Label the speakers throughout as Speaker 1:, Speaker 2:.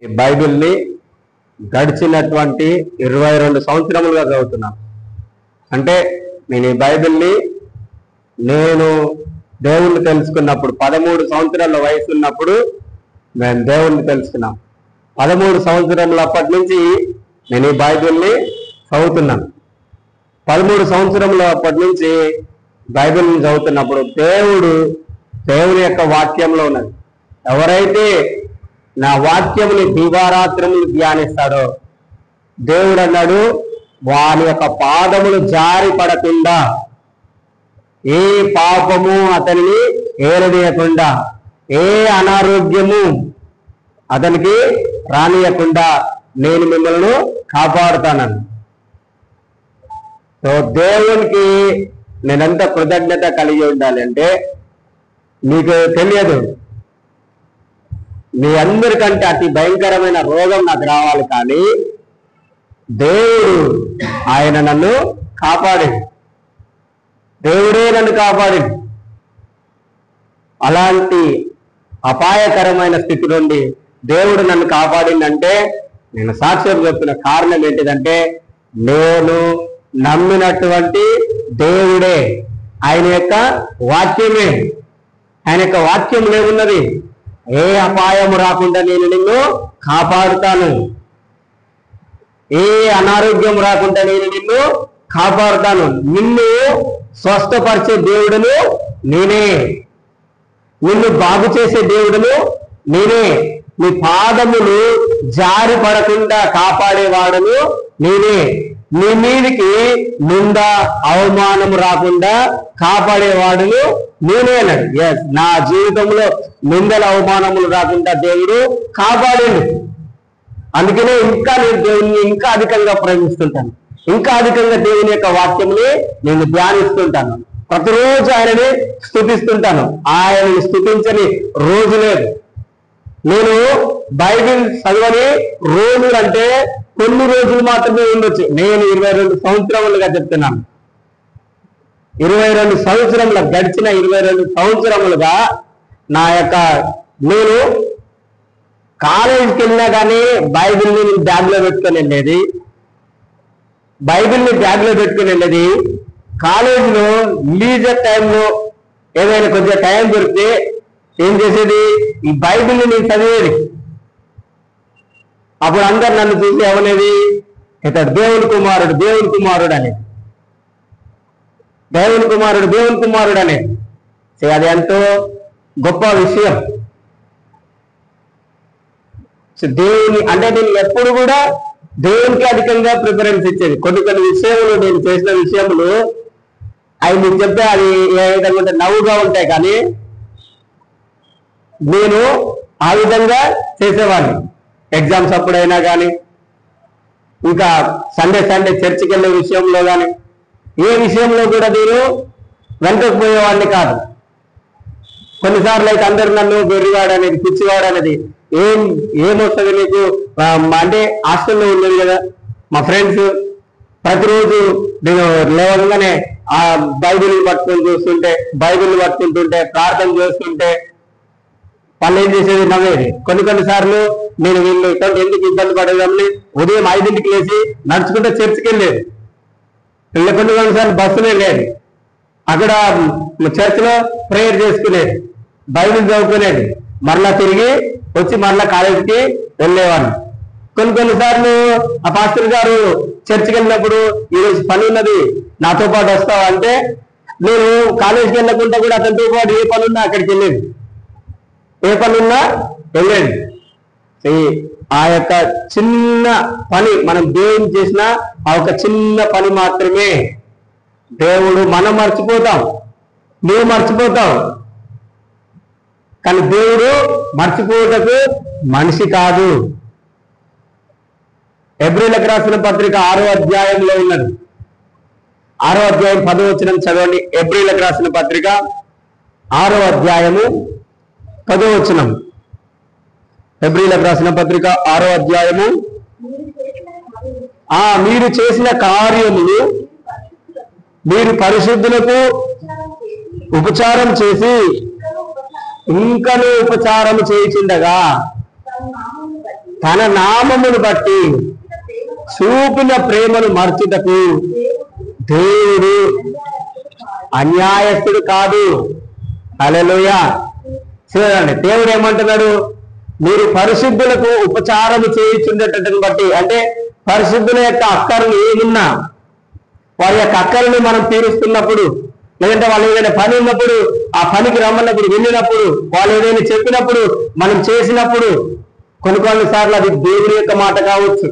Speaker 1: ఈ బైబిల్ని గడిచినటువంటి 22 సంవత్సరములుగా చదువుతున్నాను. అంటే నేను ఈ బైబిల్ని దేవుణ్ణి తెలుసుకున్నప్పుడు 13 సంవత్సరాల వయసు ఉన్నప్పుడు నేను దేవుణ్ణి తెలుసుకున్నాను. 13 సంవత్సరముల అప్పటి నుంచి నేను ఈ బైబిల్ని చదువుతున్నాను. 13 సంవత్సరముల అప్పటి నుంచి బైబిల్ని చదువుతున్నప్పుడు దేవుని యొక్క వాక్యంలో ఉన్నది. ఎవరైతే నా వాక్యముని దివారాత్రములు ధ్యానిస్తాడో దేవుడు అన్నాడు, వాని యొక్క పాదములు జారి పడకుండా, ఏ పాపము అతనిని ఏరనీయకుండా, ఏ అనారోగ్యము అతనికి రానియకుండా నేను మిమ్మల్ని కాపాడుతానని. సో దేవునికి నేనెంత కృతజ్ఞత కలిగి ఉండాలి అంటే, మీకు తెలియదు, మీ అందరికంటే అతి భయంకరమైన రోగం నాకు రావాలి, కానీ దేవుడు ఆయన నన్ను కాపాడింది. దేవుడే నన్ను కాపాడింది. అలాంటి అపాయకరమైన స్థితి నుండి దేవుడు నన్ను కాపాడిందంటే నేను సాక్ష్యం చెప్తున్న కారణం ఏంటిదంటే, నేను నమ్మినటువంటి దేవుడే, ఆయన యొక్క వాక్యమే. ఆయన యొక్క వాక్యం ఏమున్నది, ఏ అపాయము రాకుండా నేను నిన్ను కాపాడుతాను, ఏ అనారోగ్యం రాకుండా నేను నిన్ను కాపాడుతాను, నిన్ను స్వస్థపరిచే దేవుడును నేనే, నిన్ను బాగు చేసే దేవుడును నేనే, నీ పాదములు జారి పడకుండా కాపాడేవాడును నేనే, నీ మీదికి నింద అవమానము రాకుండా కాపాడేవాడును నేనే అన్నాడు. ఎస్, నా జీవితంలో నిందల అవమానములు రాకుండా దేవుడు కాపాడిండు. అందుకనే ఇంకా నేను దేవుని ఇంకా అధికంగా ప్రేమిస్తుంటాను, ఇంకా అధికంగా దేవుని యొక్క వాక్యముని నేను ధ్యానిస్తుంటాను. ప్రతిరోజు ఆయనని స్తుతిస్తుంటాను. ఆయనని స్తుతించని రోజు లేదు. నేను బైబిల్ చదవని రోజులు అంటే కొన్ని రోజులు మాత్రమే ఉండొచ్చు. నేను 22 సంవత్సరములుగా చెప్తున్నాను. 22 సంవత్సరముల గడిచిన 22 సంవత్సరములుగా నేను కాలేజీకి వెళ్ళినా కానీ బైబిల్ని నేను బ్యాగ్లో పెట్టుకొని వెళ్ళేది. బైబిల్ని బ్యాగ్లో పెట్టుకొని వెళ్ళేది. కాలేజీలో లీజర్ టైంలో ఏదైనా కొద్దిగా టైం దొరికితే ఏం చేసేది, ఈ బైబిల్ని నేను చదివేది. అప్పుడు అందరు నన్ను చూసి ఏమనేది, ఇతడు దేవుని కుమారుడు, దేవుని కుమారుడు అనేది, దేవుని కుమారుడు, దేవుని కుమారుడు అనేది. అది ఎంతో గొప్ప విషయం. దేవుని అంటే నేను ఎప్పుడు కూడా దేవునికి అధికంగా ప్రిఫరెన్స్ ఇచ్చేది. కొన్ని విషయములు నేను చేసిన విషయములు అవి మీకు చెప్తే అది ఏ విధంగా ఉంటే నవ్వుగా ఉంటాయి, కానీ నేను ఆ విధంగా చేసేవాడిని. ఎగ్జామ్స్ అప్పుడైనా కానీ, ఇంకా సండే చర్చికి వెళ్ళే విషయంలో కానీ, ఏ విషయంలో కూడా నేను వెనకకు పోయేవాడిని కాదు. కొన్నిసార్లు అయితే అందరు నన్ను వెర్రివాడు అనేది, పిచ్చివాడు అనేది, ఏమొస్తుంది నీకు అంటే హాస్టల్లో ఉండేది కదా మా ఫ్రెండ్స్, ప్రతిరోజు నేను లేవగానే ఆ బైబిల్ని పట్టుకుంటుంటే ప్రార్థన చేస్తుంటే వాళ్ళు ఏం చేసేది, నవ్వేది. కొన్నిసార్లు నేను వీళ్ళు ఎందుకు ఇబ్బంది పడేదాన్ని ఉదయం 5ంటికి లేచి నడుచుకుంటే చర్చికి వెళ్ళేది. కొన్నిసార్లు బస్సులే లేదు, అక్కడ చర్చిలో ప్రేయర్ చేసుకునేది, బైబిల్ చదువుకునేది, మరలా తిరిగి వచ్చి మరలా కాలేజీకి వెళ్ళేవాడిని. కొన్నిసార్లు ఆ పాస్టర్ గారు చర్చికి వెళ్ళినప్పుడు ఈరోజు పని ఉన్నది నాతో పాటు వస్తావా అంటే, నేను కాలేజీకి వెళ్ళకుండా కూడా అతనితో పాటు ఏ పని ఉన్నా అక్కడికి వెళ్ళేది, ఏ పని ఉన్నా వెళ్ళేది. ఆ యొక్క చిన్న పని మనం దేవుని చేసిన ఆ ఒక చిన్న పని మాత్రమే దేవుడు, మనం మర్చిపోతాం, నువ్వు మర్చిపోతావు, కానీ దేవుడు మర్చిపోటకు మనిషి కాదు. హెబ్రీయులకు రాసిన పత్రిక 6వ అధ్యాయంలో ఉన్నది. 6వ అధ్యాయం 10వ వచనం చదవండి. హెబ్రీయులకు రాసిన పత్రిక 6వ అధ్యాయము 10వ వచనం. హెబ్రీయులకు రాసిన పత్రిక 6వ అధ్యాయము, మీరు చేసిన కార్యములు మీరు పరిశుద్ధులకు ఉపచారం చేసి ఇంకను ఉపచారం చేయించుండగా తన నామమును బట్టి చూపిన ప్రేమను మర్చుటకు దేవుడు అన్యాయస్తుడు కాదు. హల్లెలూయా. చూడండి, దేవుడు ఏమంటున్నాడు? మీరు పరిశుద్ధులకు ఉపచారము చేయించుండేటట్టుని బట్టి, అంటే పరిశుద్ధుల యొక్క అక్కర్లు ఏమున్నా వారి యొక్క అక్కర్ని మనం తీరుస్తున్నప్పుడు, లేదంటే వాళ్ళు ఏదైనా పని ఉన్నప్పుడు ఆ పనికి రమ్మన్నప్పుడు వెళ్ళినప్పుడు, వాళ్ళు ఏదైనా చెప్పినప్పుడు మనం చేసినప్పుడు, కొన్నిసార్లు అది దేవుని యొక్క మాట కావచ్చు.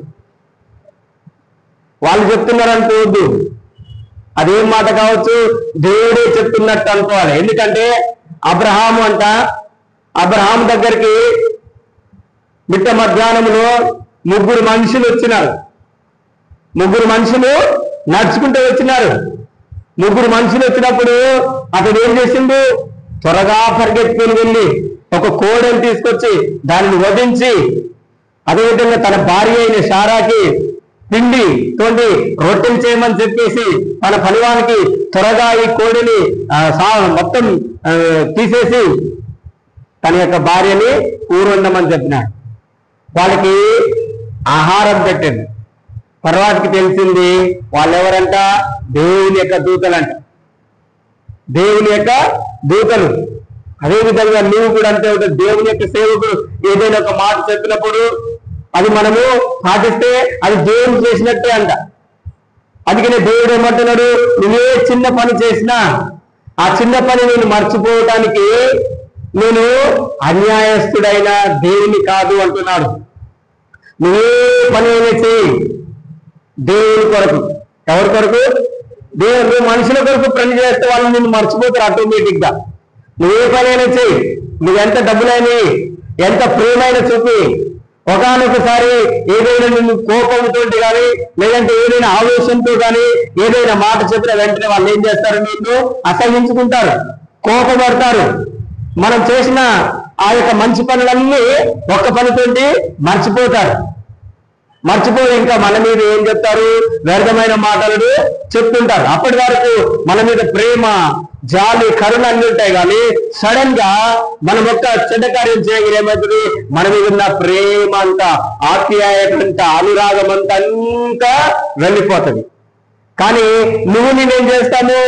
Speaker 1: వాళ్ళు చెప్తున్నారు అనుకోవద్దు, అదేం మాట కావచ్చు, దేవుడే చెప్తున్నట్టు అనుకోవాలి. ఎందుకంటే అబ్రహాం దగ్గరికి మిట్ట మధ్యాహ్నంలో 3 మనుషులు వచ్చినారు. 3 మనుషులు నడుచుకుంటూ వచ్చినారు. 3 మనుషులు వచ్చినప్పుడు అతడు ఏం చేసిండు? త్వరగా పరిగెత్తుకుని వెళ్ళి ఒక కోడెను తీసుకొచ్చి దానిని వధించి, అదేవిధంగా తన భార్య అయిన శారాకి పిండి తోండి రొట్టెలు చేయమని చెప్పేసి తన పనివానికి త్వరగా ఈ కోడిని మొత్తం తీసేసి తన యొక్క భార్యని ఊరొండమని చెప్పినాడు. వాళ్ళకి ఆహారం పెట్టింది. తర్వాతకి తెలిసింది వాళ్ళెవరంట? దేవుని యొక్క దూతలంట. దేవుని యొక్క దూతలు. అదేవిధంగా నువ్వు కూడా అంతే ఉంటుంది. దేవుని యొక్క సేవకుడు ఏదైనా ఒక మాట చెప్పినప్పుడు అది మనము పాటిస్తే అది దేవుడు చేసినట్టే అంట. అందుకనే దేవుడు ఏమంటున్నాడు? నువ్వే చిన్న పని చేసినా ఆ చిన్న పని నేను మర్చిపోవటానికి నేను అన్యాయస్తుడైన దేవుని కాదు అంటున్నాడు. నువ్వే పని అయినా చేయి దేవుని కొరకు. ఎవరి కొరకు? దేవుడు. మనుషుల కొరకు పని చేస్తే వాళ్ళు నిన్ను మర్చిపోతారు ఆటోమేటిక్ గా. నువ్వే పని అయినా చేయి, నువ్వెంత డబ్బులైనా ఎంత ప్రేమైనా చూపి, ఒకనొకసారి ఏదైనా నిన్ను కోపంతో కానీ లేదంటే ఏదైనా ఆవేశంతో కానీ ఏదైనా మాట చెప్పిన వెంటనే వాళ్ళు ఏం చేస్తారు? నిన్ను అసహించుకుంటారు, కోపపడతారు. మనం చేసిన ఆ యొక్క మంచి పనులన్నీ ఒక్క పనితోటి మర్చిపోతారు. మర్చిపోయి ఇంకా మన మీద ఏం చెప్తారు? వ్యర్థమైన మాటలు చెప్తుంటారు. అప్పటి వరకు మన మీద ప్రేమ, జాలి, కరుణ అన్ని ఉంటాయి. కానీ సడన్ గా మనం ఒక్క చెడ్డ కార్యం చేయగలి ఏమవుతుంది? మన మీద ఉన్న ప్రేమ అంతా, ఆప్యాయత అంతా, అనురాగం అంతా ఇంకా వెళ్ళిపోతుంది. కానీ నేనేం చేస్తాను?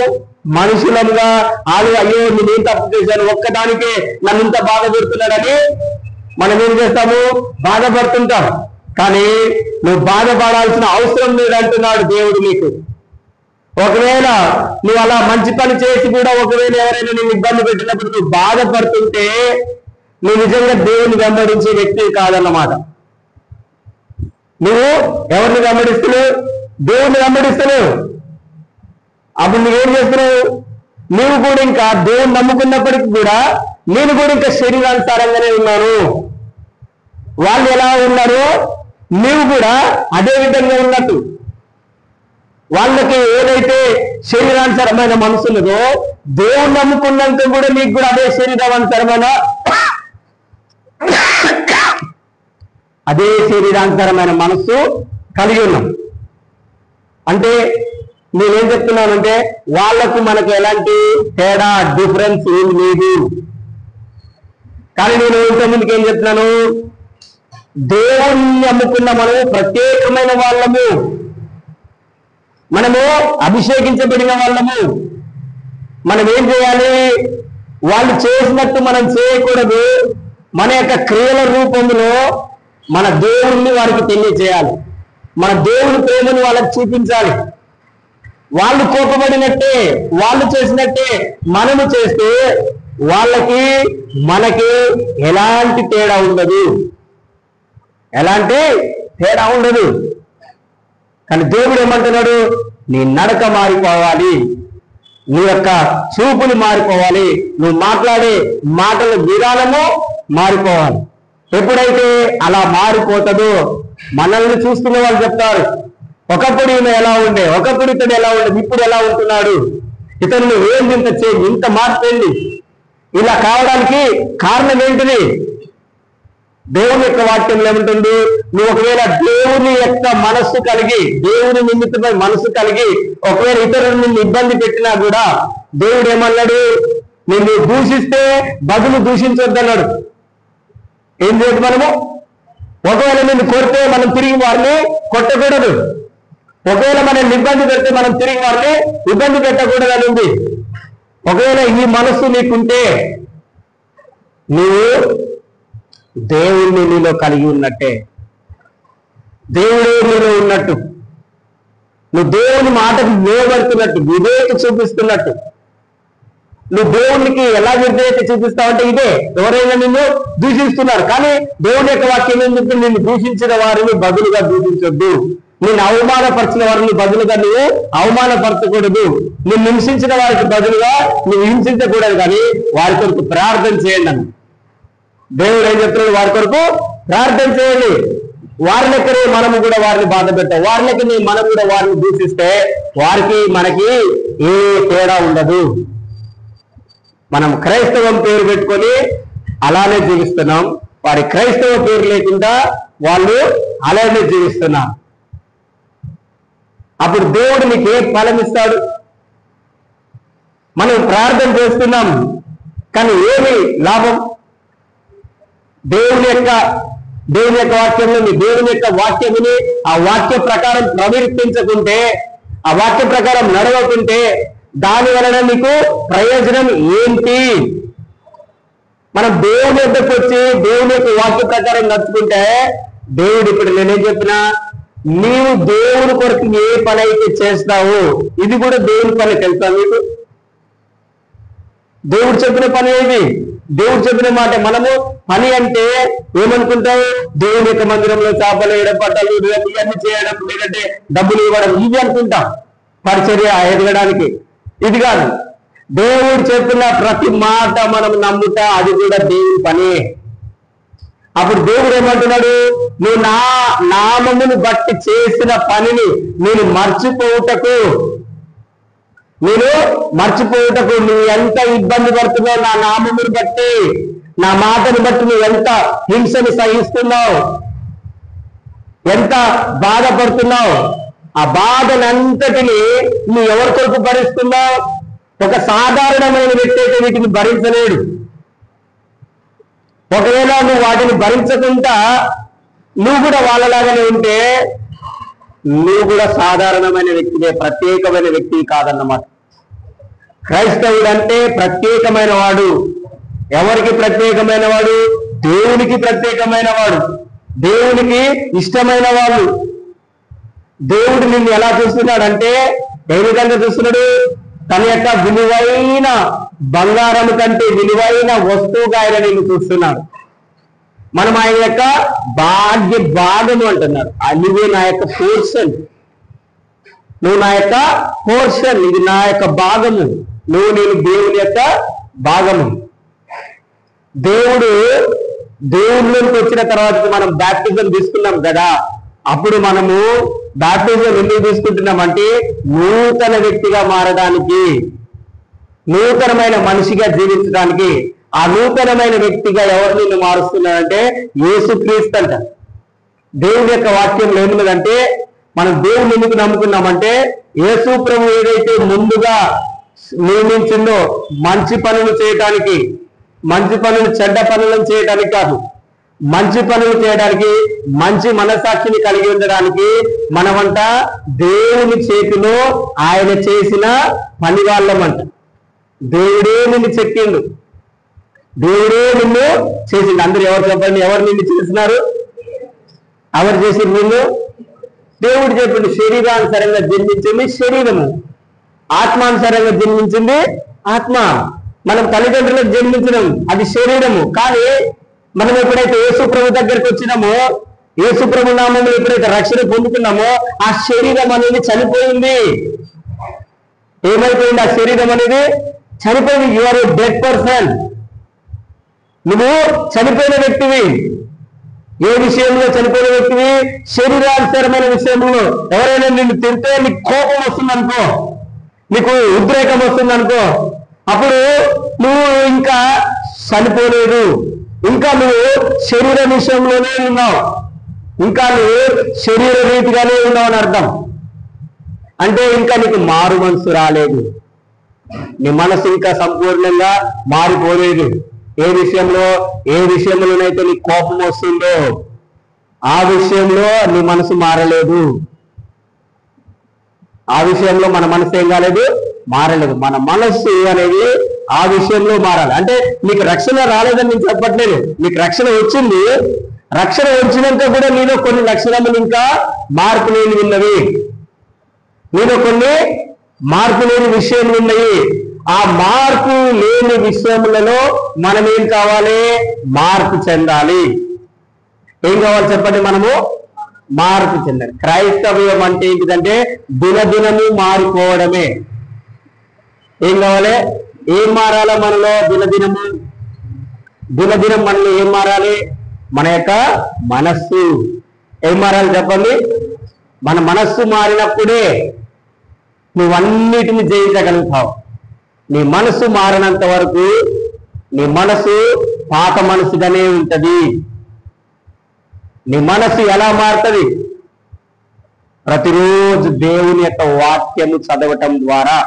Speaker 1: మనుషులంగా అయ్యో నేనేం తప్పు చేశాను, ఒక్కదానికే నన్ను ఇంత బాధ పెడుతున్నాడని మనం ఏం చేస్తాము? బాధపడుతుంటాం. కానీ నువ్వు బాధపడాల్సిన అవసరం లేదంటున్నాడు దేవుడు నీకు. ఒకవేళ నువ్వు అలా మంచి పని చేసి కూడా ఒకవేళ ఎవరైనా నేను ఇబ్బంది పెట్టినప్పుడు నువ్వు బాధపడుతుంటే నువ్వు నిజంగా దేవుని వెంబడించే వ్యక్తి కాదన్నమాట. నువ్వు ఎవరిని వెంబడిస్తున్నావు? దేవుణ్ణి వెంబడిస్తున్నావు. అప్పుడు నువ్వేం చేస్తున్నావు? నీవు కూడా ఇంకా దేవుని నమ్ముకున్నప్పటికీ కూడా నేను కూడా ఇంకా శరీరానుసారంగానే ఉన్నాను. వాళ్ళు ఎలా ఉన్నారు నీవు కూడా అదే విధంగా ఉన్నట్టు. వాళ్ళకి ఏదైతే శరీరానుసరమైన మనసు ఉన్నదో దేవుని నమ్ముకున్నంత కూడా నీకు కూడా అదే శరీరానుసరమైన మనస్సు కలిగి ఉన్నాం. అంటే నేనేం చెప్తున్నానంటే వాళ్లకు మనకు ఎలాంటి తేడా, డిఫరెన్స్ ఏమి లేదు. కానీ నేను ఇంతకుముందుకు ఏం చెప్తున్నాను? దేవుణ్ణి నమ్ముకున్న మనము ప్రత్యేకమైన వాళ్ళము, మనము అభిషేకించబడిన వాళ్ళము. మనం ఏం చేయాలి? వాళ్ళు చేసినట్టు మనం చేయకూడదు. మన యొక్క క్రియల రూపంలో మన దేవుణ్ణి వారికి తెలియజేయాలి. మన దేవుని ప్రేమను వాళ్ళకి చూపించాలి. వాళ్ళు కోపపడినట్టే, వాళ్ళు చేసినట్టే మనము చేస్తే వాళ్ళకి మనకి ఎలాంటి తేడా ఉండదు, ఎలాంటి తేడా ఉండదు. కానీ దేవుడు ఏమంటున్నాడు? నీ నడక మారిపోవాలి, నీ యొక్క చూపులు మారిపోవాలి, నువ్వు మాట్లాడే మాటల విధానము మారిపోవాలి. ఎప్పుడైతే అలా మారిపోతుందో మనల్ని చూస్తున్న వాళ్ళు చెప్తారు, ఒకప్పుడు ఈమె ఎలా ఉండే, ఒకప్పుడు ఇతడు ఎలా ఉండే, ఇప్పుడు ఎలా ఉంటున్నాడు, ఇతను ఏంది ఇంత చేంజ్, ఇంత మార్పు ఏంది, ఇలా కావడానికి కారణం ఏంటిది? దేవుని యొక్క వాక్యంలో ఏముంటుంది? నువ్వు ఒకవేళ దేవుని యొక్క మనస్సు కలిగి, దేవుని నిమిత్తమై మనస్సు కలిగి ఒకవేళ ఇతరులు నిన్ను ఇబ్బంది పెట్టినా కూడా దేవుడు ఏమన్నాడు? నిన్ను దూషిస్తే బదులు దూషించొద్దన్నాడు. ఏం చేయదు? మనము ఒకవేళ నిన్ను కొడితే మనం తిరిగి వారిని కొట్టకూడదు. ఒకవేళ మనం ఇబ్బంది పెడితే మనం తిరిగి వారిని ఇబ్బంది పెట్టకూడదు అని ఉంది. ఒకవేళ ఈ మనస్సు నీకుంటే నువ్వు దేవుణ్ణి నీలో కలిగి ఉన్నట్టే, దేవుడే నీలో ఉన్నట్టు, నువ్వు దేవుని మాటకు నిలబడుతున్నట్టు, విధేయత చూపిస్తున్నట్టు. నువ్వు దేవునికి ఎలా విధేయత చూపిస్తావంటే ఇదే, ఎవరైనా నిన్ను దూషిస్తున్నారు కానీ దేవుని యొక్క వాక్యం ఏంటంటే నిన్ను దూషించిన వారిని బదులుగా దూషించొద్దు, నిన్ను అవమానపరిచిన వారిని బదులుగా నువ్వు అవమానపరచకూడదు, నిన్ను హింసించిన వారికి బదులుగా నువ్వు హింసించకూడదు, కానీ వారి కొరకు ప్రార్థన చేయండి అని దేవుడు ఏం చెప్తున్నాడు, వారి కొరకు ప్రార్థన చేయండి. వారి లెక్కనే మనము కూడా వారిని బాధ పెట్టాం, వారి లెక్కనే మనం కూడా వారిని దూషిస్తే వారికి మనకి ఏ తేడా ఉండదు. మనం క్రైస్తవం పేరు పెట్టుకొని అలానే జీవిస్తున్నాం, వారి క్రైస్తవ పేరు లేకుండా వాళ్ళు అలానే జీవిస్తున్నారు. అప్పుడు దేవుడు నీకు ఏ ఫలం ఇస్తాడు? మనం ప్రార్థన చేస్తున్నాం కానీ ఏమి లాభం? దేవుని యొక్క వాక్యంలో దేవుని యొక్క వాక్యముని ఆ వాక్య ప్రకారం ప్రవర్తించకుంటే, ఆ వాక్య ప్రకారం నడవకుంటే దాని వలన నీకు ప్రయోజనం ఏంటి? మనం దేవుని వద్దకు వచ్చి దేవుని యొక్క వాక్య ప్రకారం నడుచుకుంటే దేవుడు ఇప్పుడు నేనేం చెప్పినా నీవు దేవుని కొరకు ఏ పని అయితే చేస్తావు ఇది కూడా దేవుని పనికి వెళ్తా. మీకు దేవుడు చెప్పిన పని ఏది? దేవుడు చెప్పిన మాట. మనము పని అంటే ఏమనుకుంటావు? దేవుని యొక్క మందిరంలో చేపలు వేయడం, పట్టాలు ఇవన్నీ చేయడం, లేదంటే డబ్బులు ఇవ్వడం, ఇవి అనుకుంటాం పరిచర్య ఎదగడానికి. ఇది కాదు, దేవుడు చెప్పిన ప్రతి మాట మనం నమ్ముతా అది కూడా దేవుని పని. అప్పుడు దేవుడు ఏమంటున్నాడు, నువ్వు నా నామమును బట్టి చేసిన పనిని నేను మర్చిపోవుటకు నువ్వు ఎంత ఇబ్బంది పడుతున్నావు, నా నామమును బట్టి, నా మాటను బట్టి నువ్వు ఎంత హింసను సహిస్తున్నావు, ఎంత బాధపడుతున్నావు, ఆ బాధనంతటిని నువ్వు ఎవరి కొరకు భరిస్తున్నావు? ఒక సాధారణమైన వ్యక్తి అయితే వీటిని భరించలేడు. ఒకవేళ నువ్వు వాటిని భరించకుండా నువ్వు కూడా వాళ్ళలాగానే ఉంటే నువ్వు కూడా సాధారణమైన వ్యక్తినే, ప్రత్యేకమైన వ్యక్తి కాదన్నమాట. క్రైస్తవుడు అంటే ప్రత్యేకమైన వాడు. ఎవరికి ప్రత్యేకమైన వాడు? దేవునికి ప్రత్యేకమైన వాడు, దేవునికి ఇష్టమైన వాళ్ళు. దేవుడు నిన్ను ఎలా చూస్తున్నాడంటే ఏ విధంగా చూస్తున్నాడు? తన యొక్క విలువైన బంగారం కంటే విలువైన వస్తువుగా ఆయన నిన్ను చూస్తున్నాడు. మనం ఆయన యొక్క భాగము అంటున్నారు. నువ్వే నా యొక్క పోర్షన్, నువ్వు నా యొక్క పోర్షన్, ఇది నా యొక్క భాగము, నేను దేవుని యొక్క భాగము. దేవుడిలోకి వచ్చిన తర్వాత మనం బాప్టిజం తీసుకున్నాం కదా, అప్పుడు మనము బాప్టిజం ఎందుకు తీసుకుంటున్నామంటే నూతన వ్యక్తిగా మారడానికి, నూతనమైన మనిషిగా జీవించడానికి. ఆ నూతనమైన వ్యక్తిగా ఎవరు నిన్ను మారుస్తున్నారంటే యేసుక్రీస్తు అంట. దేవుని యొక్క వాక్యంలో ఏమున్నదంటే మనం దేవుని ఎందుకు నమ్ముకున్నామంటే యేసు ప్రభు ఏదైతే ముందుగా నియమించిందో మంచి పనులు చేయడానికి, మంచి పనులు చెడ్డ పనులను చేయడానికి కాదు, మంచి పనులు చేయడానికి, మంచి మనసాక్షిని కలిగి ఉండడానికి మనమంట దేవుని చేతిలో ఆయన చేసిన పని వాళ్ళమంట. దేవుడే నిన్ను చెక్కిండు, దేవుడే నిన్ను చేసిండు. అందరూ ఎవరు చెప్పండి, ఎవరు నిన్ను చేసినారు? ఎవరు చేసిండు నిన్ను? దేవుడు చెప్పిండు. శరీరానుసారంగా జన్మించింది శరీరము, ఆత్మానుసారంగా జన్మించింది ఆత్మ. మనం తల్లిదండ్రులకు జన్మించడం అది శరీరము. కానీ మనం ఎప్పుడైతే యేసు ప్రభు దగ్గరికి వచ్చినామో, యేసు ప్రభు నామంలో ఎప్పుడైతే రక్షణ పొందుతున్నామో ఆ శరీరం అనేది చనిపోయింది. ఏమైపోయింది? ఆ శరీరం అనేది చనిపోయింది. You are a dead person. నువ్వు చనిపోయిన వ్యక్తివి. ఏ విషయంలో చనిపోయిన వ్యక్తివి? శరీరానుసారమైన విషయంలో. ఎవరైనా నిన్ను తింటే నీకు కోపం వస్తుందనుకో, నీకు ఉద్రేకం వస్తుందనుకో, అప్పుడు నువ్వు ఇంకా చనిపోలేదు, ఇంకా నువ్వు శరీర విషయంలోనే ఉన్నావు, ఇంకా నువ్వు శరీర రీతిగానే ఉన్నావు అని అర్థం. అంటే ఇంకా నీకు మారు మనసు రాలేదు, నీ మనసు ఇంకా సంపూర్ణంగా మారిపోలేదు. ఏ విషయంలోనైతే నీకు కోపం వస్తుందో ఆ విషయంలో నీ మనసు మారలేదు. ఆ విషయంలో మన మనసు ఏం కాలేదు, మారలేదు. మన మనస్సు అనేది ఆ విషయంలో మారాలి. అంటే నీకు రక్షణ రాలేదని నేను చెప్పట్లేదు, నీకు రక్షణ వచ్చింది. రక్షణ వచ్చినాక కూడా నీలో కొన్ని లక్షణములు ఇంకా మార్పు లేని ఉన్నవి, నీలో కొన్ని మార్పు లేని విషయములు ఉన్నాయి. ఆ మార్పు లేని విషయములలో మనం ఏం కావాలి, మార్పు చెందాలి. ఏం కావాలి చెప్పండి, మనము మార్పు చెందాలి. క్రైస్తవ్యం అంటే ఏంటిదంటే దినదినము మారిపోవడమే. ఏం కావాలి, ఏం మారాలా మనలో, దినదినం మనలో ఏం మారాలి, మన యొక్క మనస్సు ఏం మారాలి చెప్పండి. మన మనస్సు మారినప్పుడే నువ్వన్నిటిని జయించగలుగుతావు. నీ మనసు మారినంత వరకు నీ మనసు పాత మనసుగానే ఉంటది. నీ మనసు ఎలా మారుతుంది, ప్రతిరోజు దేవుని యొక్క వాక్యము చదవటం ద్వారా.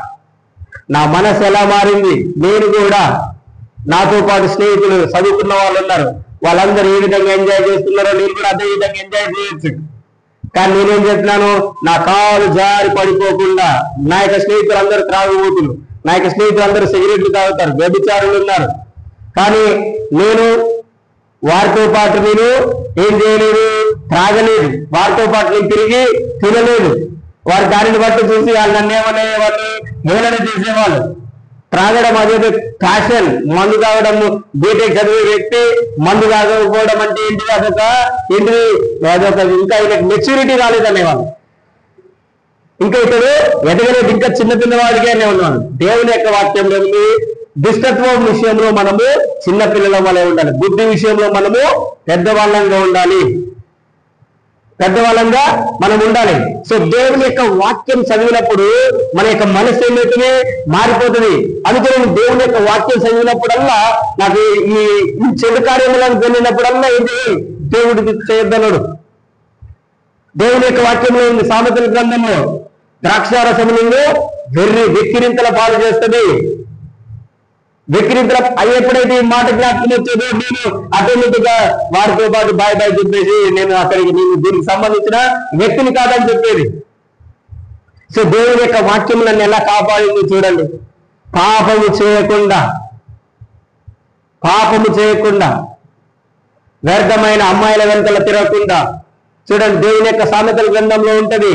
Speaker 1: నా మనసు ఎలా మారింది, నేను కూడా, నాతో పాటు స్నేహితులు చదువుకున్న వాళ్ళు ఉన్నారు, వాళ్ళందరూ ఏ విధంగా ఎంజాయ్ చేస్తున్నారో నేను కూడా అదే విధంగా ఎంజాయ్ చేయొచ్చు. కానీ నేనేం చేస్తున్నాను, నా కాలు జారి పడిపోకుండా, నా యొక్క స్నేహితులు అందరూ త్రాగుబోతులు, నా యొక్క స్నేహితులు అందరూ సిగరెట్లు తాగుతారు, వ్యభిచారులు ఉన్నారు. కానీ నేను వారితో పాటు నేను ఏం చేయలేదు, త్రాగలేదు. వారితో పాటు నేను తిరిగి తినలేదు. వారి దానిని బట్టి చూసి వాళ్ళు నన్ను ఏమనే వాళ్ళు హేళన చేసేవాళ్ళు. త్రాగడం అదే ఫ్యాషన్. మందు తాగడం, బీటెక్ చదివే వ్యక్తి మందు తాగకపోవడం అంటే ఏంటిది, అదొక ఇంకా ఈయనకు మెచ్యూరిటీ రాలేదనేవాళ్ళు. ఇంకా ఇతడు ఎదగలేదు, ఇంకా చిన్న పిల్లవాడికి అనేవాళ్ళు. దేవుని యొక్క వాక్యంలో దుష్టత్వం విషయంలో మనము చిన్న పిల్లల వలె ఉండాలి, బుద్ధి విషయంలో మనము పెద్దవాళ్ళంగా ఉండాలి, పెద్దవాళ్ళంగా మనం ఉండాలి. సో దేవుని యొక్క వాక్యం చదివినప్పుడు మన యొక్క మనసు ఏమైతుంది, మారిపోతుంది. అందుకే నేను దేవుని యొక్క వాక్యం చదివినప్పుడల్లా నాకు ఈ చెడు కార్యములను వెళ్ళినప్పుడల్లా ఏంటి, దేవుడికి చేయొద్దన్నాడు. దేవుని యొక్క వాక్యంలో ఉంది, సామెతల గ్రంథంలో ద్రాక్షారసము నిన్ను వెక్కిరింతల పాలు చేస్తుంది. వెక్కిరింతల ఎప్పుడైతే ఈ మాట జ్ఞాపకం వచ్చేదో నేను ఆటోమేటిక్గా వారితో పాటు బాయ్ చెప్పేసి నేను అక్కడికి నేను దీనికి సంబంధించిన వ్యక్తిని కాదని చెప్పేది. సో దేవుని యొక్క వాక్యం నన్ను ఎలా కాపాడింది చూడండి. పాపము చేయకుండా వ్యర్థమైన అమ్మాయిల వెంటల తిరగకుండా చూడండి. దేవుని యొక్క సామెతల గ్రంథంలో ఉంటది,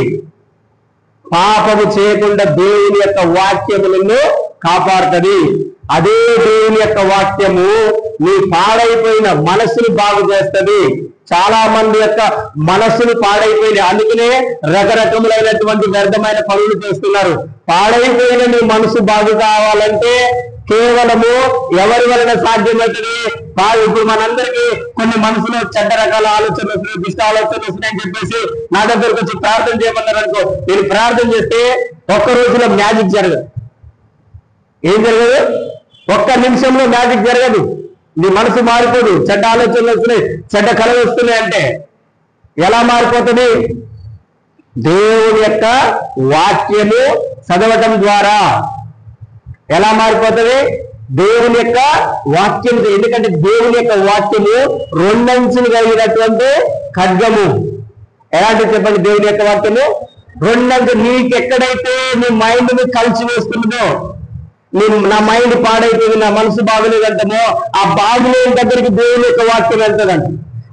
Speaker 1: పాపము చేయకుండా దేవుని యొక్క వాక్యము నిన్ను కాపాడుతుంది. అదే దేవుని యొక్క వాక్యము నీ పాడైపోయిన మనస్సును బాగు చేస్తుంది. చాలా మంది యొక్క మనస్సును పాడైపోయింది, అందుకనే రకరకములైనటువంటి వ్యర్థమైన పనులు చేస్తున్నారు. పాడైపోయిన నీ మనసు బాగు కావాలంటే కేవలము ఎవరి వలన సాధ్యమవుతుంది. ఇప్పుడు మనందరికీ కొన్ని మనసులో చెడ్డ రకాల ఆలోచనలు వస్తున్నాయి, దుష్ట ఆలోచనలు వస్తున్నాయని చెప్పేసి నా దగ్గరకు వచ్చి ప్రార్థన చేయమన్నారు అనుకో, నేను ప్రార్థన చేస్తే ఒక్క రోజులో మ్యాజిక్ జరగదు. ఏం జరగదు, ఒక్క నిమిషంలో మ్యాజిక్ జరగదు. నీ మనసు మారిపోదు. చెడ్డ ఆలోచనలు వస్తున్నాయి, చెడ్డ కళలు వస్తున్నాయి అంటే ఎలా మారిపోతుంది, దేవుని యొక్క వాక్యము చదవటం ద్వారా. ఎలా మారిపోతుంది, దేవుని యొక్క వాక్యం. ఎందుకంటే దేవుని యొక్క వాక్యము రెండంచులు కలిగినటువంటి ఖడ్గము. ఎలాంటి చెప్పండి, దేవుని యొక్క వాక్యము రెండంచు. నీకెక్కడైతే నీ మైండ్ ని కలిసి వేస్తుందో, నా మైండ్ పాడైపోయింది, నా మనసు బాగులేదంటామో, ఆ బాగులేని దగ్గరికి దేవుని యొక్క వాక్యం వెళ్తుందంట.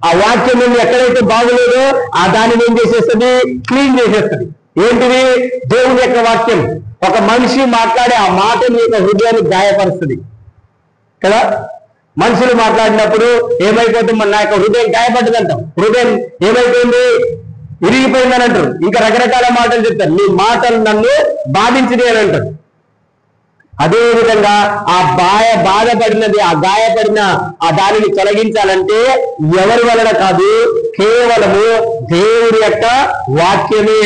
Speaker 1: ఆ వాక్యం నువ్వు ఎక్కడైతే బాగులేదో ఆ దానిని ఏం చేసేస్తుంది, క్లీన్ చేసేస్తుంది. ఏంటిది, దేవుని యొక్క వాక్యం. ఒక మనిషి మాట్లాడే ఆ మాట నీ యొక్క హృదయాన్ని గాయపరుస్తుంది కదా. మనుషులు మాట్లాడినప్పుడు ఏమైపోతుంది, నా యొక్క హృదయం గాయపడ్డదంటాం. హృదయం ఏమైపోయింది, విరిగిపోయిందని అంటారు. ఇంకా రకరకాల మాటలు చెప్తారు, నీ మాటలు నన్ను బాధించింది అని అంటారు. అదే విధంగా ఆ బాధపడినది, ఆ గాయపడిన ఆ దానిని తొలగించాలంటే ఎవరి వలన కాదు, కేవలము దేవుడి యొక్క వాక్యమే.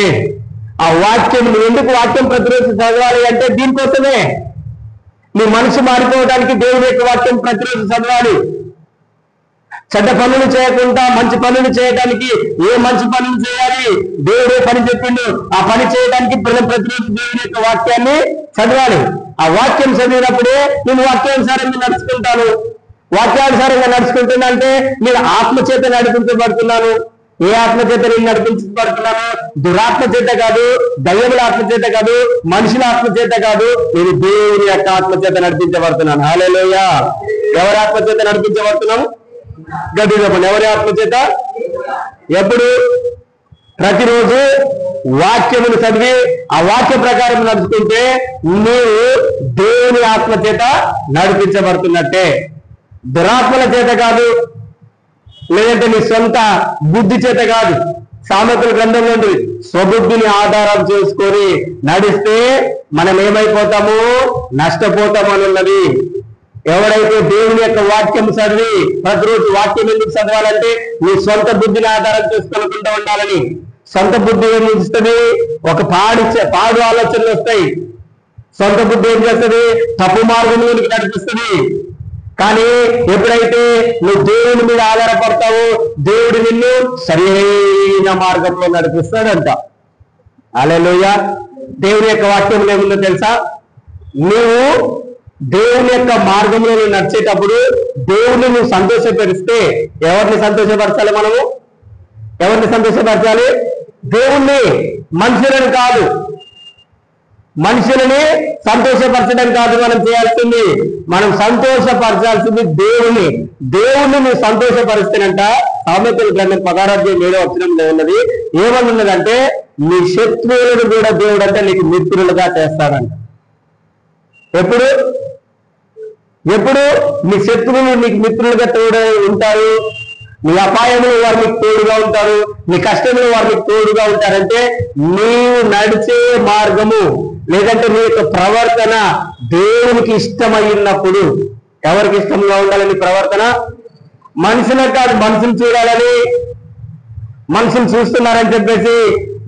Speaker 1: ఆ వాక్యం, ఎందుకు వాక్యం ప్రతిరోజు చదవాలి అంటే దీనికోసమే. నీ మనసు మారిపోవడానికి దేవుడి యొక్క వాక్యం ప్రతిరోజు చదవాలి. చెడ్డ పనులు చేయకుండా మంచి పనులు చేయడానికి ఏ మంచి పనులు చేయాలి, దేవుడే పని చెప్పిండు, ఆ పని చేయడానికి ప్రతిరోజు దేవుని యొక్క వాక్యాన్ని చదవాలి. ఆ వాక్యం చదివినప్పుడే నేను వాక్యానుసారంగా నడుచుకుంటాను. వాక్యానుసారంగా నడుచుకుంటున్నా అంటే నేను ఆత్మచేత నడిపించబడుతున్నాను. ఏ ఆత్మ చేత నేను నడిపించబడుతున్నాను? దురాత్మ చేత కాదు, దయ్యముల ఆత్మ చేత కాదు, మనుషుల ఆత్మ చేత కాదు, నేను దేవుని యొక్క ఆత్మ చేత నడిపించబడుతున్నాను. హల్లెలూయా. ఎవరి ఆత్మ చేత నడిపించబడుతున్నాము? గట్టిగా చెప్పండి, ఎవరి ఆత్మ చేత? ఎప్పుడు? ప్రతిరోజు వాక్యమును చదివి ఆ వాక్య ప్రకారం నడుచుకుంటే నీవు దేవుని ఆత్మ చేత నడిపించబడుతున్నట్టే. దురాత్మల చేత కాదు, లేదంటే నీ సొంత బుద్ధి చేత కాదు. సామెతల గ్రంథంలో ఉంటుంది, స్వబుద్ధిని ఆధారం చేసుకొని నడిస్తే మనం ఏమైపోతాము? నష్టపోతాము అని ఉన్నది. ఎవడైతే దేవుని యొక్క వాక్యం చదివి ప్రతిరోజు వాక్యం ఎందుకు చదవాలంటే నీ సొంత బుద్ధిని ఆధారం చేసుకోకుండా ఉండాలని. సొంత బుద్ధి ఏం చేస్తుంది? ఒక పాడు ఆలోచనలు వస్తాయి. సొంత బుద్ధి ఏం చేస్తుంది? తప్పు మార్గంలోనికి నడిపిస్తుంది. కానీ ఎప్పుడైతే నువ్వు దేవుని మీద ఆధారపడతావో దేవుడు నిన్ను సరైన మార్గంలో నడిపిస్తాడంట. హల్లెలూయా. దేవుని యొక్క వాక్యం ఏముందో తెలుసా? నీవు దేవుని యొక్క మార్గంలో నడిచేటప్పుడు దేవుణ్ణి నువ్వు సంతోషపరిస్తే, ఎవరిని సంతోషపరచాలి మనము? ఎవరిని సంతోషపరచాలి? దేవుణ్ణి, మనుషులను కాదు. మనుషులని సంతోషపరచడం కాదు మనం చేయాల్సింది, మనం సంతోషపరచాల్సింది దేవుని. దేవుణ్ణి నువ్వు సంతోషపరిస్తేనంట సామెతల గ్రంథం 16:7 ఉన్నది. ఏమన్నదంటే నీ శత్రువులను కూడా దేవుడు అంటే నీకు మిత్రులుగా చేస్తాడంట. ఎప్పుడు? నీ శత్రువులు నీకు మిత్రులుగా తోడు ఉంటారు. నీ అపాయములు వారు మీకు తోడుగా ఉంటారు, నీ కష్టములు వారు మీకు తోడుగా ఉంటారంటే నీవు నడిచే మార్గము లేదంటే నీ యొక్క ప్రవర్తన దేవునికి ఇష్టమైనప్పుడు. ఎవరికి ఇష్టంగా ఉండాలని ప్రవర్తన? మనుషులకు కాదు. మనుషులు చూడాలని, మనుషులు చూస్తున్నారని చెప్పేసి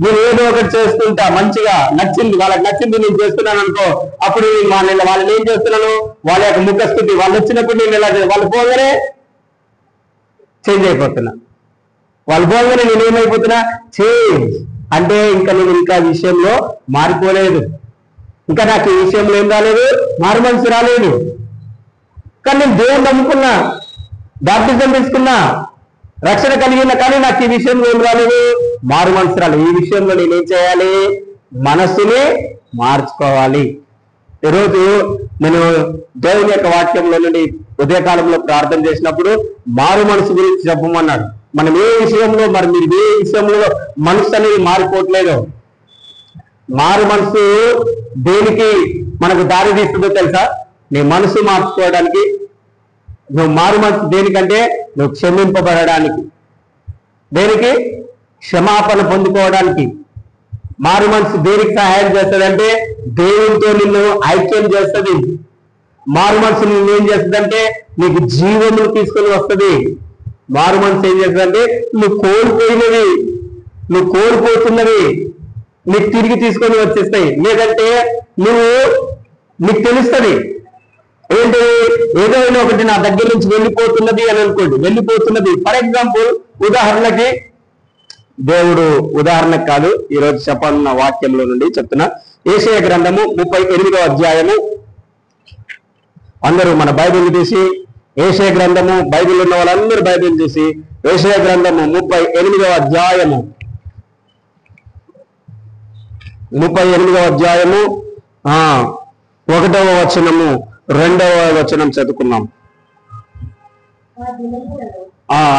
Speaker 1: నేను ఏదో ఒకటి చేస్తుంటా, మంచిగా నచ్చింది వాళ్ళకి నచ్చింది నేను చేస్తున్నాను అనుకో, అప్పుడు వాళ్ళని ఏం చేస్తున్నాను? వాళ్ళ యొక్క ముఖస్థితి వాళ్ళు వచ్చినప్పుడు నేను ఎలా వాళ్ళు పోగానే చేంజ్ అయిపోతున్నా. వాళ్ళు పోగానే నేనేమైపోతున్నా? చేంజ్ అంటే ఇంకా నేను ఇంకా విషయంలో మారిపోలేదు, ఇంకా నాకు ఈ విషయంలో ఏం రాలేదు? మారు మనసు రాలేదు. కానీ నేను దేవుని నమ్ముకున్నా, బాప్టిజం తీసుకున్నా, రక్షణ కలిగిన, కానీ నాకు ఈ విషయంలో ఏం రాలేదు? మారు మనసు రాలేదు. ఈ విషయంలో నేనేం చేయాలి? మనస్సుని మార్చుకోవాలి. ఈరోజు నేను దేవుని యొక్క వాక్యంలో నుండి ఉదయకాలంలో ప్రార్థన చేసినప్పుడు మారు మనసు గురించి చెప్పమన్నాడు. మనం ఏ విషయంలో, మరి మీరు ఏ విషయంలో మనసు అనేది మారిపోవట్లేదు? మారు మనసు దేనికి మనకు దారి తీస్తుందో తెలుసా? నీ మనసు మార్చుకోవడానికి. నువ్వు మారు మనసు దేనికంటే నువ్వు క్షమింపబడడానికి, దేనికి? క్షమాపణ పొందుకోవడానికి. మారు మనసు దేనికి సహాయం చేస్తుందంటే దేవునితో నిన్ను ఐక్యం చేస్తుంది. మారు మనసు నిన్ను ఏం చేస్తుందంటే నీకు జీవమును తీసుకొని వస్తుంది. మారు మనసు ఏం చేస్తుందంటే నువ్వు కోల్పోతున్నవి నీకు తిరిగి తీసుకొని వచ్చేస్తాయి. లేదంటే నీకు తెలుస్తుంది ఏంటి, ఏదైనా ఒకటి నా దగ్గర నుంచి వెళ్ళిపోతున్నది అని అనుకోండి, వెళ్ళిపోతున్నది. ఫర్ ఎగ్జాంపుల్, ఉదాహరణకి దేవుడు ఉదాహరణకు కాదు, ఈరోజు చెప్పనున్న వాక్యంలో నుండి చెప్తున్నా. యెషయా గ్రంథము 38వ అధ్యాయము. అందరూ మన బైబిల్ తీసి యెషయా గ్రంథము, బైబిల్ ఉన్న వాళ్ళందరూ బైబిల్ తీసి యెషయా గ్రంథము 38వ అధ్యాయము 38వ అధ్యాయము 1వ వచనము 2వ వచనం చదువుకున్నాం.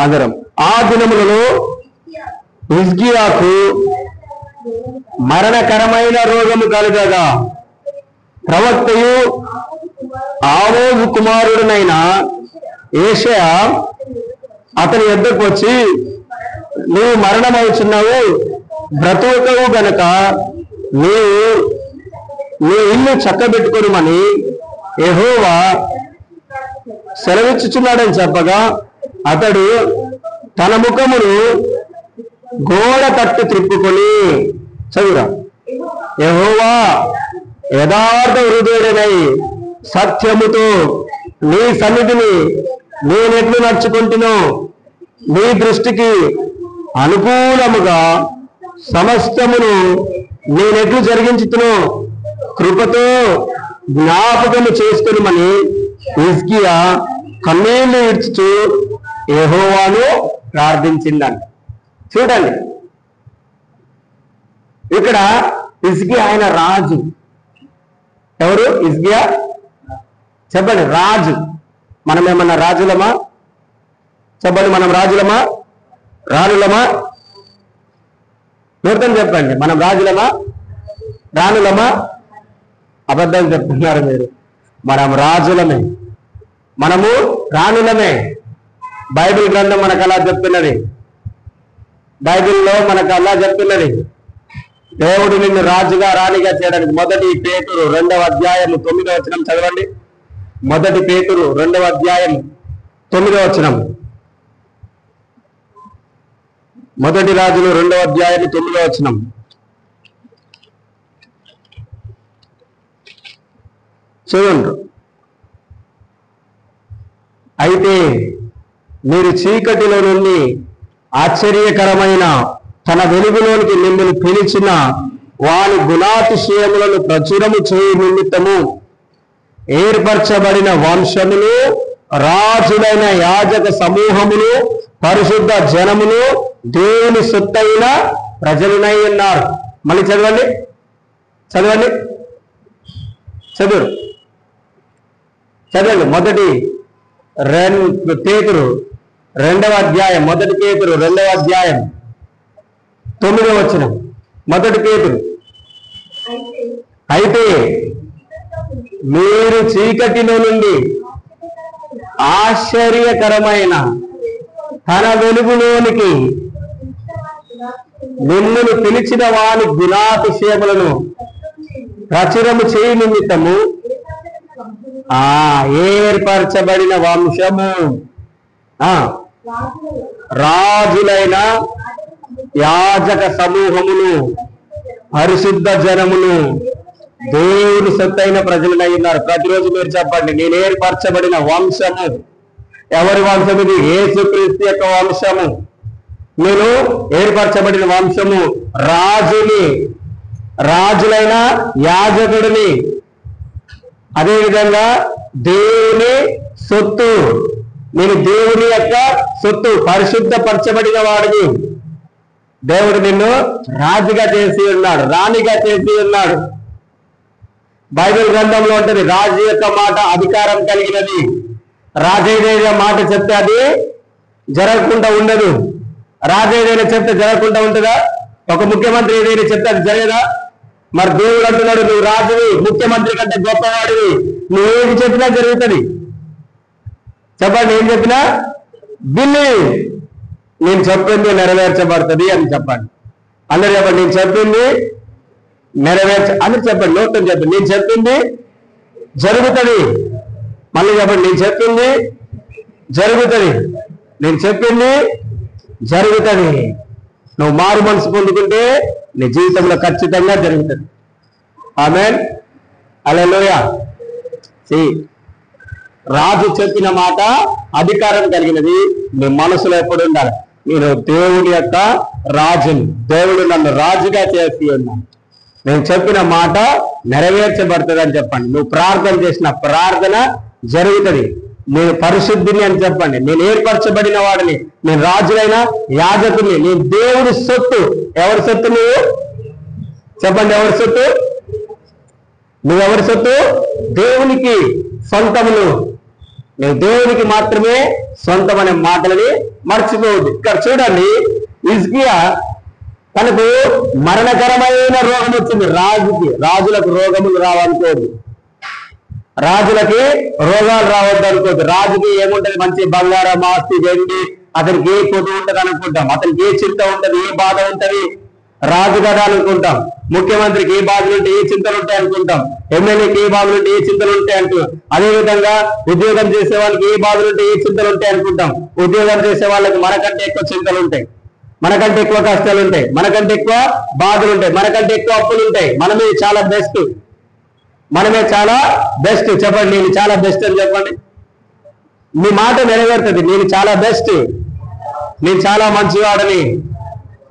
Speaker 1: అందరం. ఆ దినములలో హిజ్కియాకు మరణకరమైన రోగము కలుగగా ప్రవక్తయు ఆమోజు కుమారుడునైన యెషయా అతని యొద్దకు వచ్చి, నీవు మరణమవుచున్నావు, బ్రతుకవు గనక నీవు నీ ఇల్లు చక్కబెట్టుకొనుమని యెహోవా సెలవిచ్చుచున్నాడని చెప్పగా, అతడు తన ముఖమును గోడ తట్టు త్రిప్పుకొని, చదువురా, యెహోవా యథార్థ హృదయుడనై సత్యముతో నీ సన్నిధిని నేనెట్లు నడుచుకుంటునో, నీ దృష్టికి అనుకూలముగా సమస్తమును నేనెట్లు జరిగించుతునో కృపతో జ్ఞాపకము చేసుకొనుమని హిజ్కియా కన్నీళ్లు ఇడ్చుచు యెహోవాను ప్రార్థించిందంట. చూడండి, ఇక్కడ హిజ్కియా ఆయన రాజు. ఎవరు? హిజ్కియా. చెప్పండి, రాజు. మనం ఏమన్నా రాజులమా? చెప్పండి, మనం రాజులమా రాణులమా? నూతన చెప్పండి, మనం రాజులమా రాణులమా? అబద్ధం చెప్తున్నారు మీరు. మనం రాజులమే, మనము రాణులమే. బైబిల్ గ్రంథం మనకు అలా చెప్తున్నది. బైబిల్లో మనకు అలా చెప్తున్నది. దేవుడు నిన్ను రాజుగా రాణిగా చేయడానికి. 1 పేతురు 2వ అధ్యాయం 9వ వచనం చదవండి. 1 పేతురు 2వ అధ్యాయం 9వ వచనం. 1 రాజులు 2వ అధ్యాయం 9వ వచనం. చూడండి. అయితే మీరు చీకటిలో నుండి ఆశ్చర్యకరమైన తన వెలుగులోనికి మిమ్మల్ని పిలిచిన వారి గుణాతిశయములను ప్రచురము చేయ నిమిత్తము ఏర్పరచబడిన వంశములు, రాజులైన యాజక సమూహములు, పరిశుద్ధ జనములు, దేవుని సొత్తైన ప్రజలునై ఉన్నారు. మళ్ళీ చదవండి, చదవండి, చదువు చదవండి. 1 పేతురు 2వ అధ్యాయం, 1 పేతురు 2వ అధ్యాయం 9వ వచనం. 1 పేతురు. అయితే మీరు చీకటిలో నుండి ఆశ్చర్యకరమైన తన వెలుగులోనికి మిమ్మల్ని పిలిచిన వారి గుణాతిశయములను ప్రచురము చేయ నిమిత్తము ఏర్పరచబడిన వంశము, రాజులైన యాజక సమూహములు, పరిశుద్ధ జనములు, దేవుని సొత్తైన ప్రజలనై ఉన్నారు. ప్రతిరోజు మీరు చెప్పండి, నేను ఏర్పరచబడిన వంశము. ఎవరి వంశం ఇది? యేసుక్రీస్తు యొక్క వంశము. నేను ఏర్పరచబడిన వంశము, రాజులైన యాజకుడిని, అదేవిధంగా దేవుని సొత్తు. నేను దేవుని యొక్క సొత్తు, పరిశుద్ధపరచబడిన వాడిని. దేవుడు నిన్ను రాజుగా చేసి ఉన్నాడు, రాణిగా చేసి ఉన్నాడు. బైబిల్ గ్రంథంలో ఉంటుంది, రాజు యొక్క మాట అధికారం కలిగినది. రాజు ఏదైనా మాట చెప్తే అది జరగకుండా ఉండదు. రాజు ఏదైనా చెప్తే జరగకుండా ఉంటుందా? ఒక ముఖ్యమంత్రి ఏదైనా చెప్తే అది జరగదా? మరి దేవుడు అంటున్నాడు, నువ్వు రాజువి, ముఖ్యమంత్రి కంటే గొప్పవాడివి, నువ్వు ఏది చెప్పినా జరుగుతుంది. చెప్పండి, ఏం చెప్పినా బిలీవ్. నేను చెప్పింది నెరవేర్చబడుతుంది అని చెప్పండి. అందరు చెప్పండి, నేను చెప్పింది అందరు చెప్పండి, నోట్లో చెప్పండి, నేను చెప్పింది జరుగుతుంది. మళ్ళీ చెప్పండి, నేను చెప్పింది జరుగుతుంది, నేను చెప్పింది జరుగుతుంది. నువ్వు మారు మనసు పొందుకుంటే నీ జీవితంలో ఖచ్చితంగా జరుగుతుంది. ఆమేన్, హల్లెలూయా. రాజు చెప్పిన మాట అధికారం కలిగినది. నీ మనసులో ఎప్పుడు ఉండాలి, నేను దేవుడి యొక్క రాజుని, దేవుడు నన్ను రాజుగా చేసి ఉన్నాను, నేను చెప్పిన మాట నెరవేర్చబడుతుంది అని చెప్పండి. నువ్వు ప్రార్థన చేసిన ప్రార్థన జరుగుతుంది. నేను పరిశుద్ధిని అని చెప్పండి, నేను ఏర్పరచబడిన వాడిని, నేను రాజులైన యాజకుని, నేను దేవుడి సొత్తు. ఎవరి సొత్తు నువ్వు? చెప్పండి, ఎవరి సొత్తు? నువ్వెవరి సొత్తు? దేవునికి సొంతములు. నువ్వు దేవునికి మాత్రమే సొంతం అనే మాటలని మర్చిపోవద్దు. ఇక్కడ చూడండి, హిజ్కియా తనకు మరణకరమైన రోగం వచ్చింది. రాజులకు రోగములు రావనుకోదు, రాజులకి రోగాలు రావద్దు అనుకోదు. రాజుకి ఏముంటది? మంచి బంగారం, ఆస్తి, వెండి, అతనికి ఏ కొద్దు ఉంటది అనుకుంటాం, అతనికి ఏ చింత ఉంటది, ఏ బాధ ఉంటది, రాజు కదా అనుకుంటాం. ముఖ్యమంత్రికి ఏ బాధలు ఉంటే ఏ చింతలు ఉంటాయి అనుకుంటాం, ఎమ్మెల్యేకి ఏ బాధలు ఉంటే ఏ చింతలు ఉంటాయి అనుకుంటాం. అదేవిధంగా ఉద్యోగం చేసే వాళ్ళకి ఏ బాధలు ఉంటే ఏ చింతలు ఉంటాయి అనుకుంటాం. ఉద్యోగం చేసే వాళ్ళకి మనకంటే ఎక్కువ చింతలు ఉంటాయి, మనకంటే ఎక్కువ కష్టాలు ఉంటాయి, మనకంటే ఎక్కువ బాధలు ఉంటాయి, మనకంటే ఎక్కువ అప్పులు ఉంటాయి. మనమే చాలా బెస్ట్, మనమే చాలా బెస్ట్. చెప్పండి, నేను చాలా బెస్ట్ అని చెప్పండి. మీ మాట నెరవేరుతుంది, నేను చాలా బెస్ట్, నేను చాలా మంచివాడని.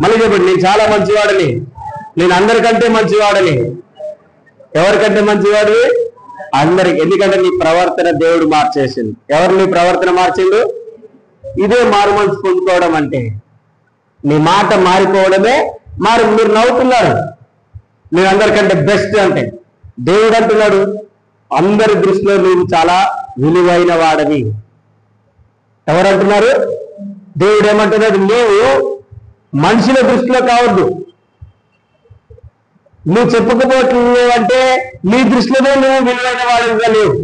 Speaker 1: మళ్ళీ చెప్పండి, నేను చాలా మంచివాడని, నేను అందరికంటే మంచివాడని. ఎవరికంటే మంచివాడు? అందరికి. ఎందుకంటే నీ ప్రవర్తన దేవుడు మార్చేసింది. ఎవరు నీ ప్రవర్తన మార్చిండు? ఇదే మారు మనసు పొందుకోవడం అంటే. నీ మాట మారిపోవడమే మీరు నవ్వుతున్నారు, నేను అందరికంటే బెస్ట్ అంటే. దేవుడు అంటున్నాడు, అందరి దృష్టిలో నువ్వు చాలా విలువైన వాడవి. ఎవరంటున్నారు? దేవుడు ఏమంటున్నాడు, నీవు మనుషుల దృష్టిలో కావద్దు. నువ్వు చెప్పుకోబోతున్నావు అంటే నీ దృష్టిలో నువ్వు విలువైన వాడిగా లేవు.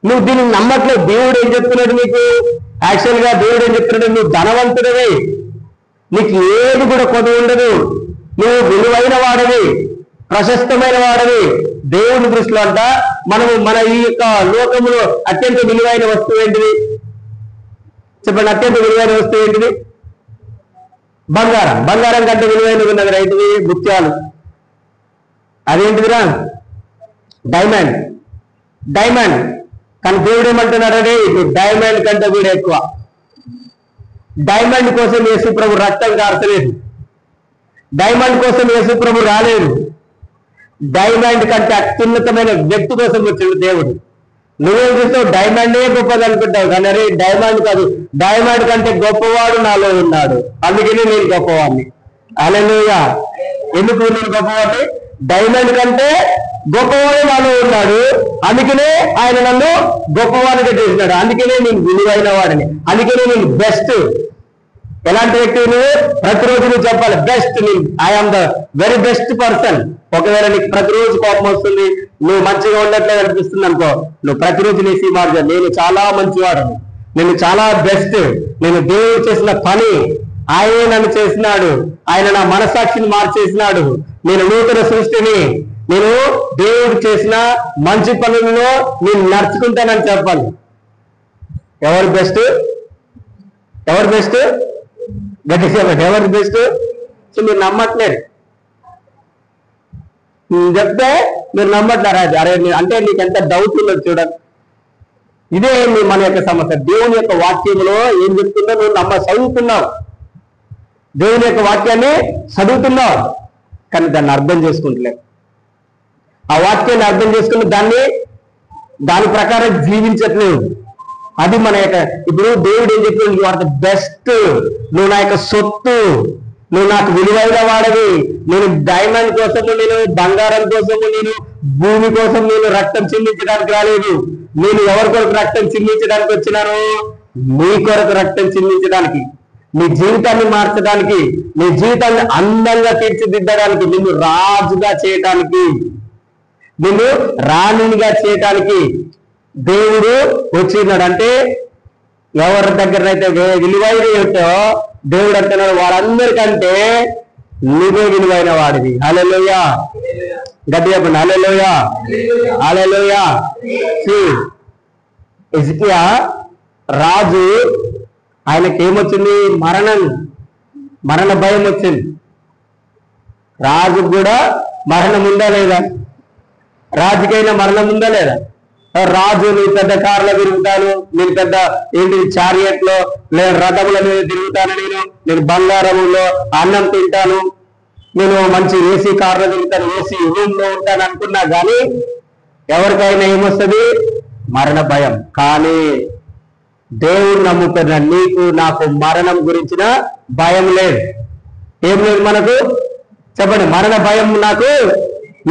Speaker 1: నువ్వు దీన్ని నమ్మట్లేదు. దేవుడు ఏం చెప్తున్నాడు నీకు? యాక్చువల్గా దేవుడు ఏం చెప్తున్నాడు, నువ్వు ధనవంతుడివి, నీకు ఏది కూడా కొద్ది ఉండదు, నువ్వు విలువైన వాడివి, ప్రశస్తమైన వాడివి. దేవుని దృష్టిలో అంట మన ఈ యొక్క లోకంలో అత్యంత విలువైన వస్తువు ఏంటిది చెప్పండి? అత్యంత విలువైన వస్తువు ఏంటిది? బంగారం. బంగారం కంటే విలువైనది ఉన్నది రైతువి ముత్యాలు. అదేంటిదిరా? డైమండ్. డైమండ్. కానీ దేవుడు ఏమంటున్నాడని, డైమండ్ కంటే కూడా ఎక్కువ. డైమండ్ కోసం యేసు ప్రభు రక్తం కార్చలేదు, డైమండ్ కోసం యేసు ప్రభు రాలేదు. డైమండ్ కంటే అత్యున్నతమైన వ్యక్తి కోసం వచ్చింది దేవుడు. నువ్వేం చూస్తావు? డైమండే గొప్పది అనుకుంటావు, కానీ అరే డైమండ్ కాదు, డైమండ్ కంటే గొప్పవాడు నాలో ఉన్నాడు, అందుకనే నేను గొప్పవాడిని. హల్లెలూయా. ఎందుకు నేను గొప్పవాడిని? డైమండ్ కంటే గొప్పవాడు నాలో ఉన్నాడు, అందుకనే ఆయన నన్ను గొప్పవాడిగా చేసినాడు, అందుకనే నేను విలువైన వాడిని, అందుకనే నేను బెస్ట్. ఎలాంటి వ్యక్తి నువ్వు? ప్రతిరోజు నువ్వు చెప్పాలి best, I am the very best person. ఒకవేళ నీకు ప్రతిరోజు కోపం వస్తుంది, నువ్వు మంచిగా ఉండట్లేదు అనిపిస్తుంది అనుకో, నువ్వు ప్రతిరోజు నీ సీమార్జ, నేను చాలా మంచివాడను, నేను చాలా బెస్ట్, నేను దేవుడు చేసిన పని ఆయనే నన్ను చేసినాడు, ఆయన నా మనసాక్షిని మార్చేసినాడు, నేను నూతన సృష్టిని, నేను దేవుడు చేసిన మంచి పనుల్లో నేను నడుచుకుంటానని చెప్పాలి. ఎవరు బెస్ట్? ఎవరు బెస్ట్? గట్టిగా చెప్పండి, ఎవరు బెస్ట్? సో మీరు నమ్మట్లేదు, చెప్తే మీరు నమ్మట్లేరు. అరే అంటే నీకు ఎంత డౌట్ ఉన్నది చూడండి. ఇదే మన యొక్క సమస్య. దేవుని యొక్క వాక్యంలో ఏం చెప్తుందో నువ్వు చదువుతున్నావు, దేవుని యొక్క వాక్యాన్ని చదువుతున్నావు, కానీ దాన్ని అర్థం చేసుకుంటలేవు. ఆ వాక్యాన్ని అర్థం చేసుకుని దాని ప్రకారం జీవించట్లేదు. అది మన యొక్క, ఇప్పుడు దేవుడు ఏం చెప్పాడు, యు ఆర్ ద బెస్ట్, నువ్వు నా యొక్క సొత్తు, నువ్వు నాకు విలువైన వాడవి, నేను డైమండ్ కోసము, నేను బంగారం కోసము, నేను భూమి కోసం నేను రక్తం చిందించడానికి రాలేదు. నేను ఎవరి కొరకు రక్తం చిందించడానికి వచ్చినాను? నీ కొరకు రక్తం చిందించడానికి, నీ జీవితాన్ని మార్చడానికి, నీ జీవితాన్ని అందంగా తీర్చిదిద్దడానికి, నిన్ను రాజుగా చేయటానికి, నిన్ను రాణినిగా చేయటానికి దేవుడు వచ్చినాడు. అంటే ఎవరి దగ్గరనైతే విలువైన ఏంటో దేవుడు అంటున్నాడు, వారందరికంటే నువ్వే విలువైన వాడివి. హల్లెలూయా. గట్టిగా చెప్పండి, హల్లెలూయా, హల్లెలూయా. హిజ్కియా రాజు, ఆయనకి ఏమొచ్చింది? మరణ భయం వచ్చింది. రాజుకు కూడా మరణం ఉందా లేదా? రాజుకైనా మరణం ఉందా లేదా? రాజు నేను పెద్ద కార్లో తిరుగుతాను, నేను పెద్ద ఏంటి చారియట్ లో లేదా రథముల మీద తిరుగుతాను, నేను బంగారంలో అన్నం తింటాను, నేను మంచి ఏసీ కార్లో తిరుగుతాను, ఏసీ రూమ్ లో ఉంటాను అనుకున్నా కానీ ఎవరికైనా ఏమొస్తుంది? మరణ భయం. కానీ దేవుడు నమ్ముతున్న నీకు నాకు మరణం గురించిన భయం లేదు. ఏం లేదు మనకు? చెప్పండి, మరణ భయం నాకు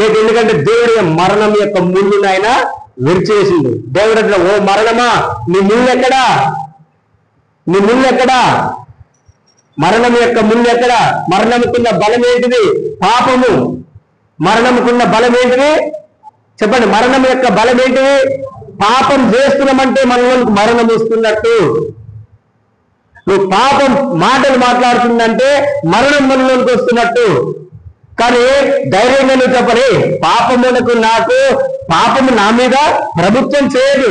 Speaker 1: లేదు. ఎందుకంటే దేవుడు మరణం యొక్క ముళ్ళును ఆయన విరిచేసింది. దేవుడు అంటే, ఓ మరణమా నీ ముళ్ళు ఎక్కడా? నీ ముళ్ళు ఎక్కడా? మరణం యొక్క ముళ్ళు ఎక్కడా? మరణముకున్న బలం ఏంటిది? పాపము. మరణముకున్న బలం ఏంటిది? చెప్పండి, మరణం యొక్క బలం ఏంటిది? పాపం చేస్తున్నామంటే మనలోకి మరణం వస్తున్నట్టు. నువ్వు పాపం మాటలు మాట్లాడుతుందంటే మరణం మనలోకి వస్తున్నట్టు. కానీ ధైర్యంగా నువ్వు చెప్పని, పాపమునకు పాపము నా మీద ప్రభుత్వం చేయదు,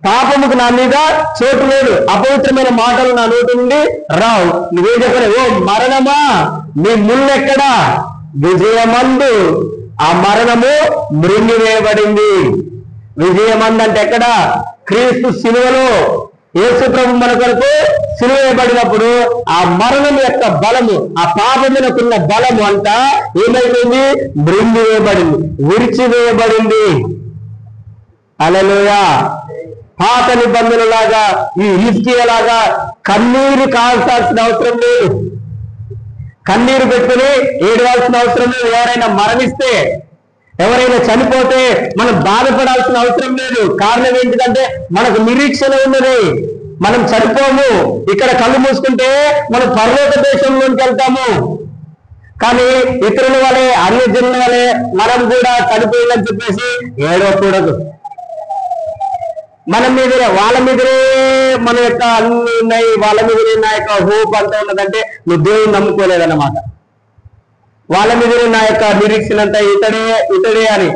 Speaker 1: పాపముకు నా మీద చోటు లేదు, అపవిత్రమైన మాటలు నా నోటి నుండి రావు. నువ్వేం చెప్పని, ఓ మరణమా నీ ముళ్ళెక్కడా? విజయమందు ఆ మరణము మృంగివేయబడింది. విజయమందు అంటే ఎక్కడ? క్రీస్తు శిలువలో యేసు ప్రభు మన కొరకు సిలువ వేయబడినప్పుడు ఆ మరణం యొక్క బలము, ఆ పాపమునకున్న బలము అంతా ఏమైపోయింది? మృంగివేయబడింది, విరిచివేయబడింది. హల్లెలూయా. పాత నిబంధనలాగా, ఈ హిజ్కియా లాగా కన్నీరు కాల్చాల్సిన అవసరం లేదు, కన్నీరు పెట్టుకుని ఏడవాల్సిన అవసరం లేదు. ఎవరైనా మరణిస్తే, ఎవరైనా చనిపోతే మనం బాధపడాల్సిన అవసరం లేదు. కారణం ఏంటిదంటే మనకు నిరీక్షణ ఉన్నది. మనం చనిపోము. ఇక్కడ కళ్ళు మూసుకుంటే మనం పరలోక దేశంలోకి వెళ్తాము. కానీ ఇతరుల వలె, అన్ని జనుల వలె మనం కూడా చనిపోయిందని చెప్పేసి ఏడవకూడదు. మన మీదనే, వాళ్ళ మీదనే మన యొక్క అన్ని ఉన్నాయి, వాళ్ళ మీదనే నా యొక్క హోప్ అంతా ఉన్నదంటే నువ్వు దేవుని నమ్ముకోలేదన్నమాట. వాళ్ళ మీదనే నా యొక్క నిరీక్షణ అంతా ఇతడే అని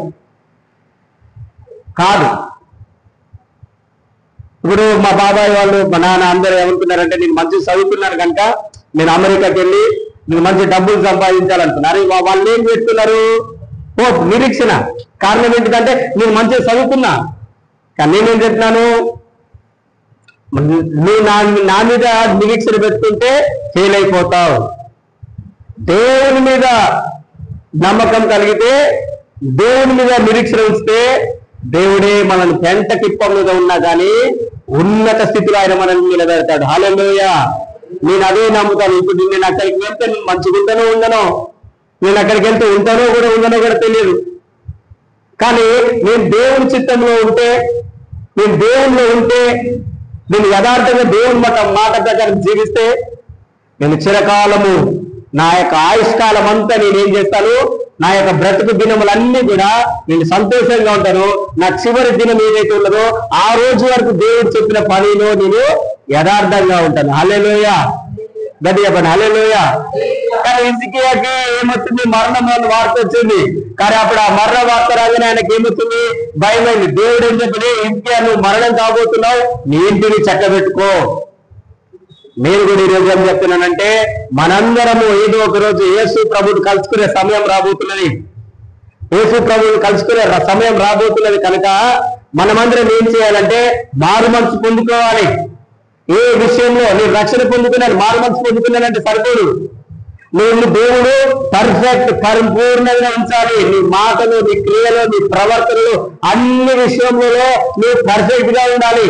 Speaker 1: కాదు. ఇప్పుడు మా బాబాయ్ వాళ్ళు, మా నాన్న అందరూ ఏమనుకున్నారంటే, నేను మంచి చదువుకున్నాను కనుక నేను అమెరికాకి వెళ్ళి నేను మంచి డబ్బులు సంపాదించాలనుకున్నారు. వాళ్ళు ఏం చేస్తున్నారు? హోప్, నిరీక్షణ. కారణం ఏంటిదంటే నేను మంచిగా చదువుకున్నా. కానీ నేనేం చెప్తున్నాను, నువ్వు నా మీద నిరీక్షణ పెట్టుకుంటే ఫెయిల్ అయిపోతావు. దేవుని మీద నమ్మకం కలిగితే, దేవుని మీద నిరీక్షణ ఉంచితే దేవుడే మనల్ని పెంట టిప్ప మీద ఉన్నా కానీ ఉన్నత స్థితిలో ఆయన మనల్ని నిలబెడతాడు. హల్లెలూయా. నేను అదే నమ్ముతాను. ఇప్పుడు నేను అక్కడికి వెళ్తే నేను మంచిగా ఉంటానో ఉండనో, నేను అక్కడికి వెళ్తే ఉంటానో కూడా ఉండనో కూడా తెలియదు. కానీ నేను దేవుని చిత్తంలో ఉంటే, నేను దేవునిలో ఉంటే, నేను యథార్థంగా దేవుని మాట ప్రకారం జీవిస్తే నేను చిరకాలము, నా యొక్క ఆయుష్కాలం అంతా నేనేం చేస్తాను, నా యొక్క బ్రతుకు దినములన్నీ కూడా నేను సంతోషంగా ఉంటాను. నా చివరి దినం ఏదైతే ఉన్నదో ఆ రోజు వరకు దేవుడు చెప్పిన పనిలో నేను యథార్థంగా ఉంటాను. హల్లెలూయా. గట్టి చెప్పండి, హల్లెలూయా. కానీ హిజ్కియాకి ఏమొచ్చింది? మరణం వార్త వచ్చింది. కానీ అప్పుడు ఆ మరణ వార్త రాగానే ఆయనకి ఏమొచ్చింది? భయమైంది. దేవుడు ఏం చెప్పి, హిజ్కియా నువ్వు మరణం కాబోతున్నావు, నీ ఇంటిని చక్కబెట్టుకో. నేను కూడా ఈరోజు ఏం చెప్తున్నానంటే, మనందరము ఏదో ఒక రోజు యేసు ప్రభువుని కలుసుకునే సమయం రాబోతున్నది. యేసు ప్రభువుని కలుసుకునే సమయం రాబోతున్నది కనుక మనమందరం ఏం చేయాలంటే మారు మనసు పొందుకోవాలి. ఏ విషయంలో నేను రక్షణ పొందుకున్నాను, మారు మనసు పొందుకున్నానంటే సరిపోదు. నేను దేవుడు పర్ఫెక్ట్, పరిపూర్ణంగా ఉంచాలి. నీ మాటలు, నీ క్రియలు, నీ ప్రవర్తనలు, అన్ని విషయంలో నువ్వు పర్ఫెక్ట్ గా ఉండాలి.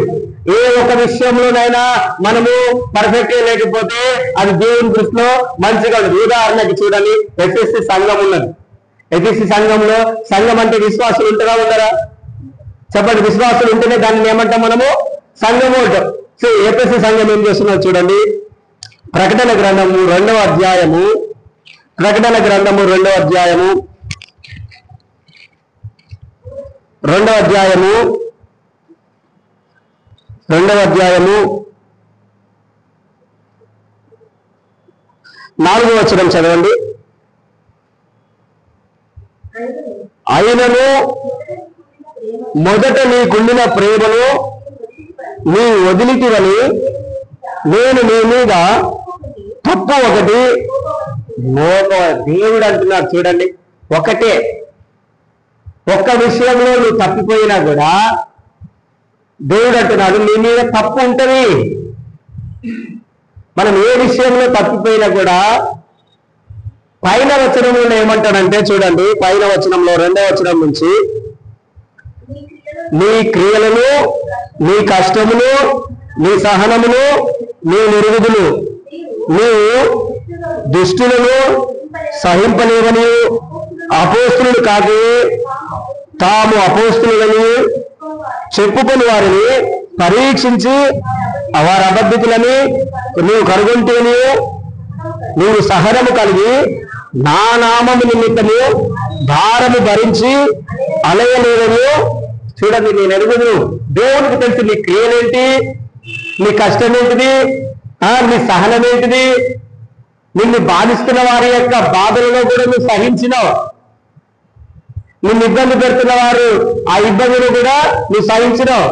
Speaker 1: ఏ ఒక విషయంలోనైనా మనము పర్ఫెక్ట్ గా లేకపోతే అది దేవుని దృష్టిలో మంచిగా ఉండదు. ఉదాహరణకి చూడండి, ఎఫ్ఎస్సి సంఘం ఉన్నది. ఎఫ్ఎస్సి సంఘంలో, సంఘం అంటే విశ్వాసులు ఉంటారా ఉండరా? చెప్పండి. విశ్వాసులు ఉంటేనే దాన్ని ఏమంటాం మనము? సంఘం ఉంటాం. సో ఎఫ్ఎస్సి సంఘం ఏం చేస్తున్నారు చూడండి. ప్రకటన గ్రంథము 2వ అధ్యాయము, ప్రకటన గ్రంథము 2వ అధ్యాయము, 2వ అధ్యాయము, 2వ అధ్యాయము 4వ వచనం చదవండి. అయినను మొదట నీకుండిన ప్రేమను నీ వదిలితివని నేను నీ మీద తప్పు ఒకటి దేవుడు అంటున్నాడు. చూడండి, ఒకటే, ఒక్క విషయంలో నువ్వు తప్పిపోయినా కూడా దేవుడు అంటున్నాడు నీ మీద తప్పు ఉంటుంది. మనం ఏ విషయంలో తప్పిపోయినా కూడా పైన వచనంలో ఏమంటాడంటే చూడండి, పైన వచనంలో 2వ వచనం నుంచి, నీ క్రియలను, నీ కష్టమును, నీ సహనమును, నీ నిరుగుదులు నీవు దుష్టులను సహింపలేవని అపోస్తులు కాదు, తాము అపోస్తులని చెప్పుకొని వారిని పరీక్షించి వారి అబద్ధికులని నీవు కనుగొంటేని నీవు సహనము కలిగి నా నామము నిమిత్తము భారము భరించి అలయలేదని. చూడండి, నేను ఎరుగుదు. దేవునికి తెలుసు నీ క్రియలేంటి, నీ కష్టం ఏంటిది, నీ సహనం ఏంటిది. నిన్ను బాధిస్తున్న వారి యొక్క బాధలలో కూడా నువ్వు సహించినావు. నిన్ను ఇబ్బంది పెడుతున్న వారు ఆ ఇబ్బందిని కూడా నువ్వు సహించినావు.